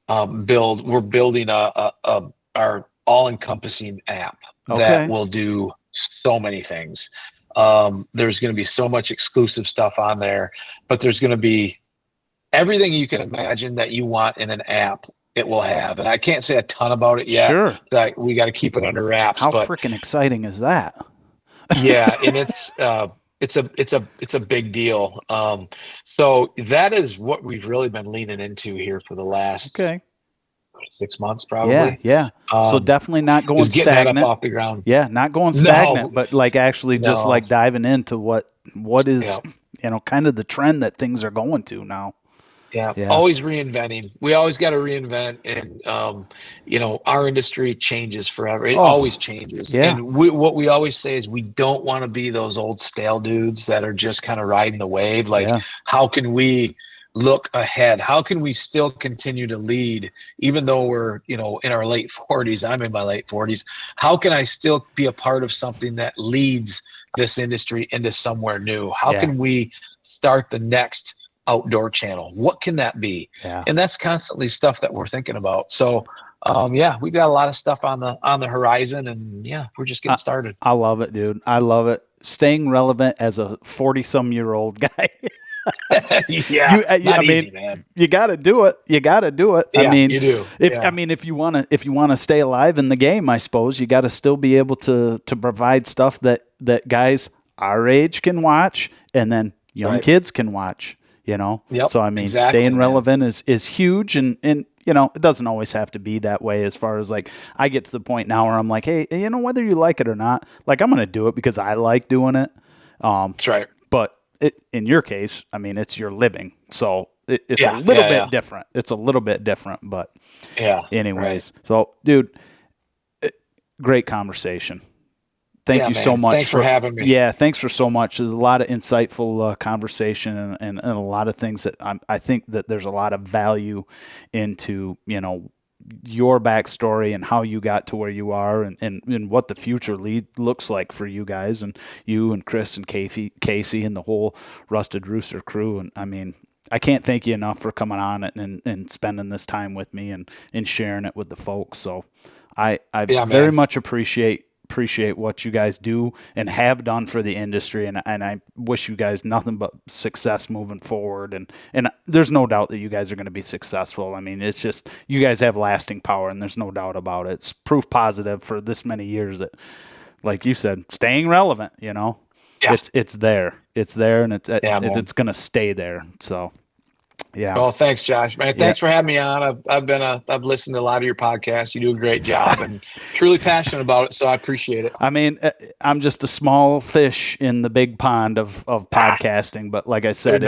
we're building our all-encompassing app that will do so many things. There's going to be so much exclusive stuff on there, but there's going to be everything you can imagine that you want in an app. It will have, and I can't say a ton about it yet. Sure, we got to keep it under wraps. How freaking exciting is that? Yeah, and it's a big deal. So that is what we've really been leaning into here for the last 6 months, probably. Yeah. So definitely not going stagnant. That up off the ground. Yeah, not going stagnant, but like actually just like diving into what is kind of the trend that things are going to now. Yeah. Always reinventing. We always got to reinvent, and our industry changes forever. It always changes. Yeah. And what we always say is we don't want to be those old stale dudes that are just kind of riding the wave. Like, how can we look ahead? How can we still continue to lead, even though we're, in our late 40s? I'm in my late 40s. How can I still be a part of something that leads this industry into somewhere new? How can we start the next outdoor channel? What can that be? And that's constantly stuff that we're thinking about. So we've got a lot of stuff on the horizon, and we're just getting started. I love it, dude. I love it. Staying relevant as a 40-some-year-old guy. Easy, man. You got to do it. Yeah, I mean, you do. If you want to stay alive in the game, I suppose you got to still be able to provide stuff that guys our age can watch, and then young kids can watch. So I mean, staying relevant is huge, and it doesn't always have to be that way. As far as like, I get to the point now where I'm like, hey, whether you like it or not, like I'm going to do it because I like doing it. That's right. But in your case, I mean, it's your living. So it's a little bit different. It's a little bit different, but anyways. Right. So, dude, great conversation. Thank you so much. Thanks for having me. Yeah, thanks for so much. There's a lot of insightful conversation and a lot of things that I think that there's a lot of value into, your backstory and how you got to where you are and what the future looks like for you guys and you and Chris and Casey and the whole Rusted Rooster crew. And I mean, I can't thank you enough for coming on and spending this time with me and sharing it with the folks. So I very much appreciate what you guys do and have done for the industry, and I wish you guys nothing but success moving forward, and there's no doubt that you guys are going to be successful. I mean, it's just you guys have lasting power, and there's no doubt about it. It's proof positive for this many years that, like you said, staying relevant, it's there, and it's going to stay there. So yeah. Well, thanks, Josh. Man, thanks for having me on. I've listened to a lot of your podcasts. You do a great job and truly passionate about it. So I appreciate it. I mean, I'm just a small fish in the big pond of podcasting, but like I said,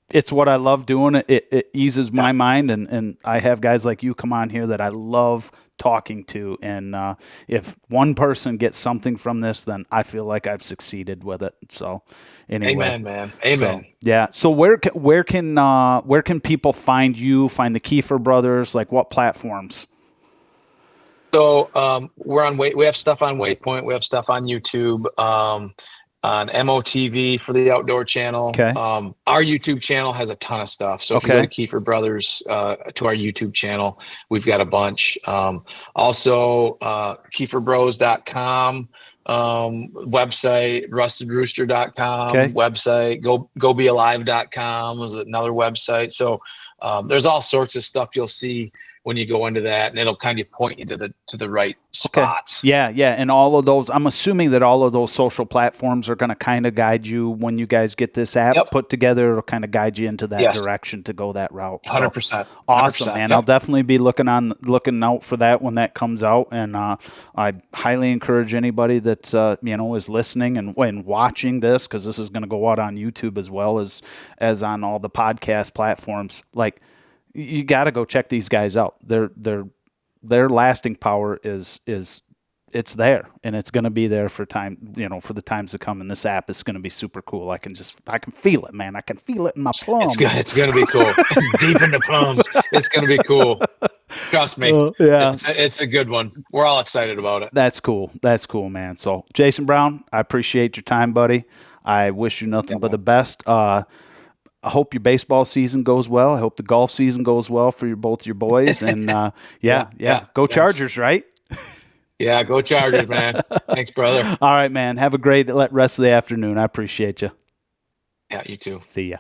it's what I love doing. It eases my mind, and I have guys like you come on here that I love talking to, and if one person gets something from this, then I feel like I've succeeded with it. So anyway, amen, man. Amen. So where can people find you, find the Keefer Brothers, like what platforms? So we have stuff on Waypoint, we have stuff on YouTube, on MOTV for the Outdoor Channel. Okay. Our YouTube channel has a ton of stuff. So if you go to Keefer Brothers, to our YouTube channel, we've got a bunch. Also, KeeferBros.com, website, rustedrooster.com, website, gobealive.com is another website. So there's all sorts of stuff you'll see when you go into that, and it'll kind of point you to the right spots. Yeah. And all of those, I'm assuming that all of those social platforms are going to kind of guide you when you guys get this app put together. It'll kind of guide you into that direction to go that route. So, 100%. Awesome, man. I'll definitely be looking out for that when that comes out. And I highly encourage anybody that is listening and watching this, because this is going to go out on YouTube as well as on all the podcast platforms. Like, you got to go check these guys out. Their lasting power is it's there, and it's going to be there for for the times to come. And this app is going to be super cool. I can feel it, man. I can feel it in my plums. It's going to be cool. Deep in the plums. It's going to be cool. Trust me. It's a good one. We're all excited about it. That's cool, man. So Jason Brown, I appreciate your time, buddy. I wish you nothing but the best. I hope your baseball season goes well. I hope the golf season goes well for both your boys. And go Chargers, right? Yeah, go Chargers, man. Thanks, brother. All right, man. Have a great rest of the afternoon. I appreciate you. Yeah, you too. See ya.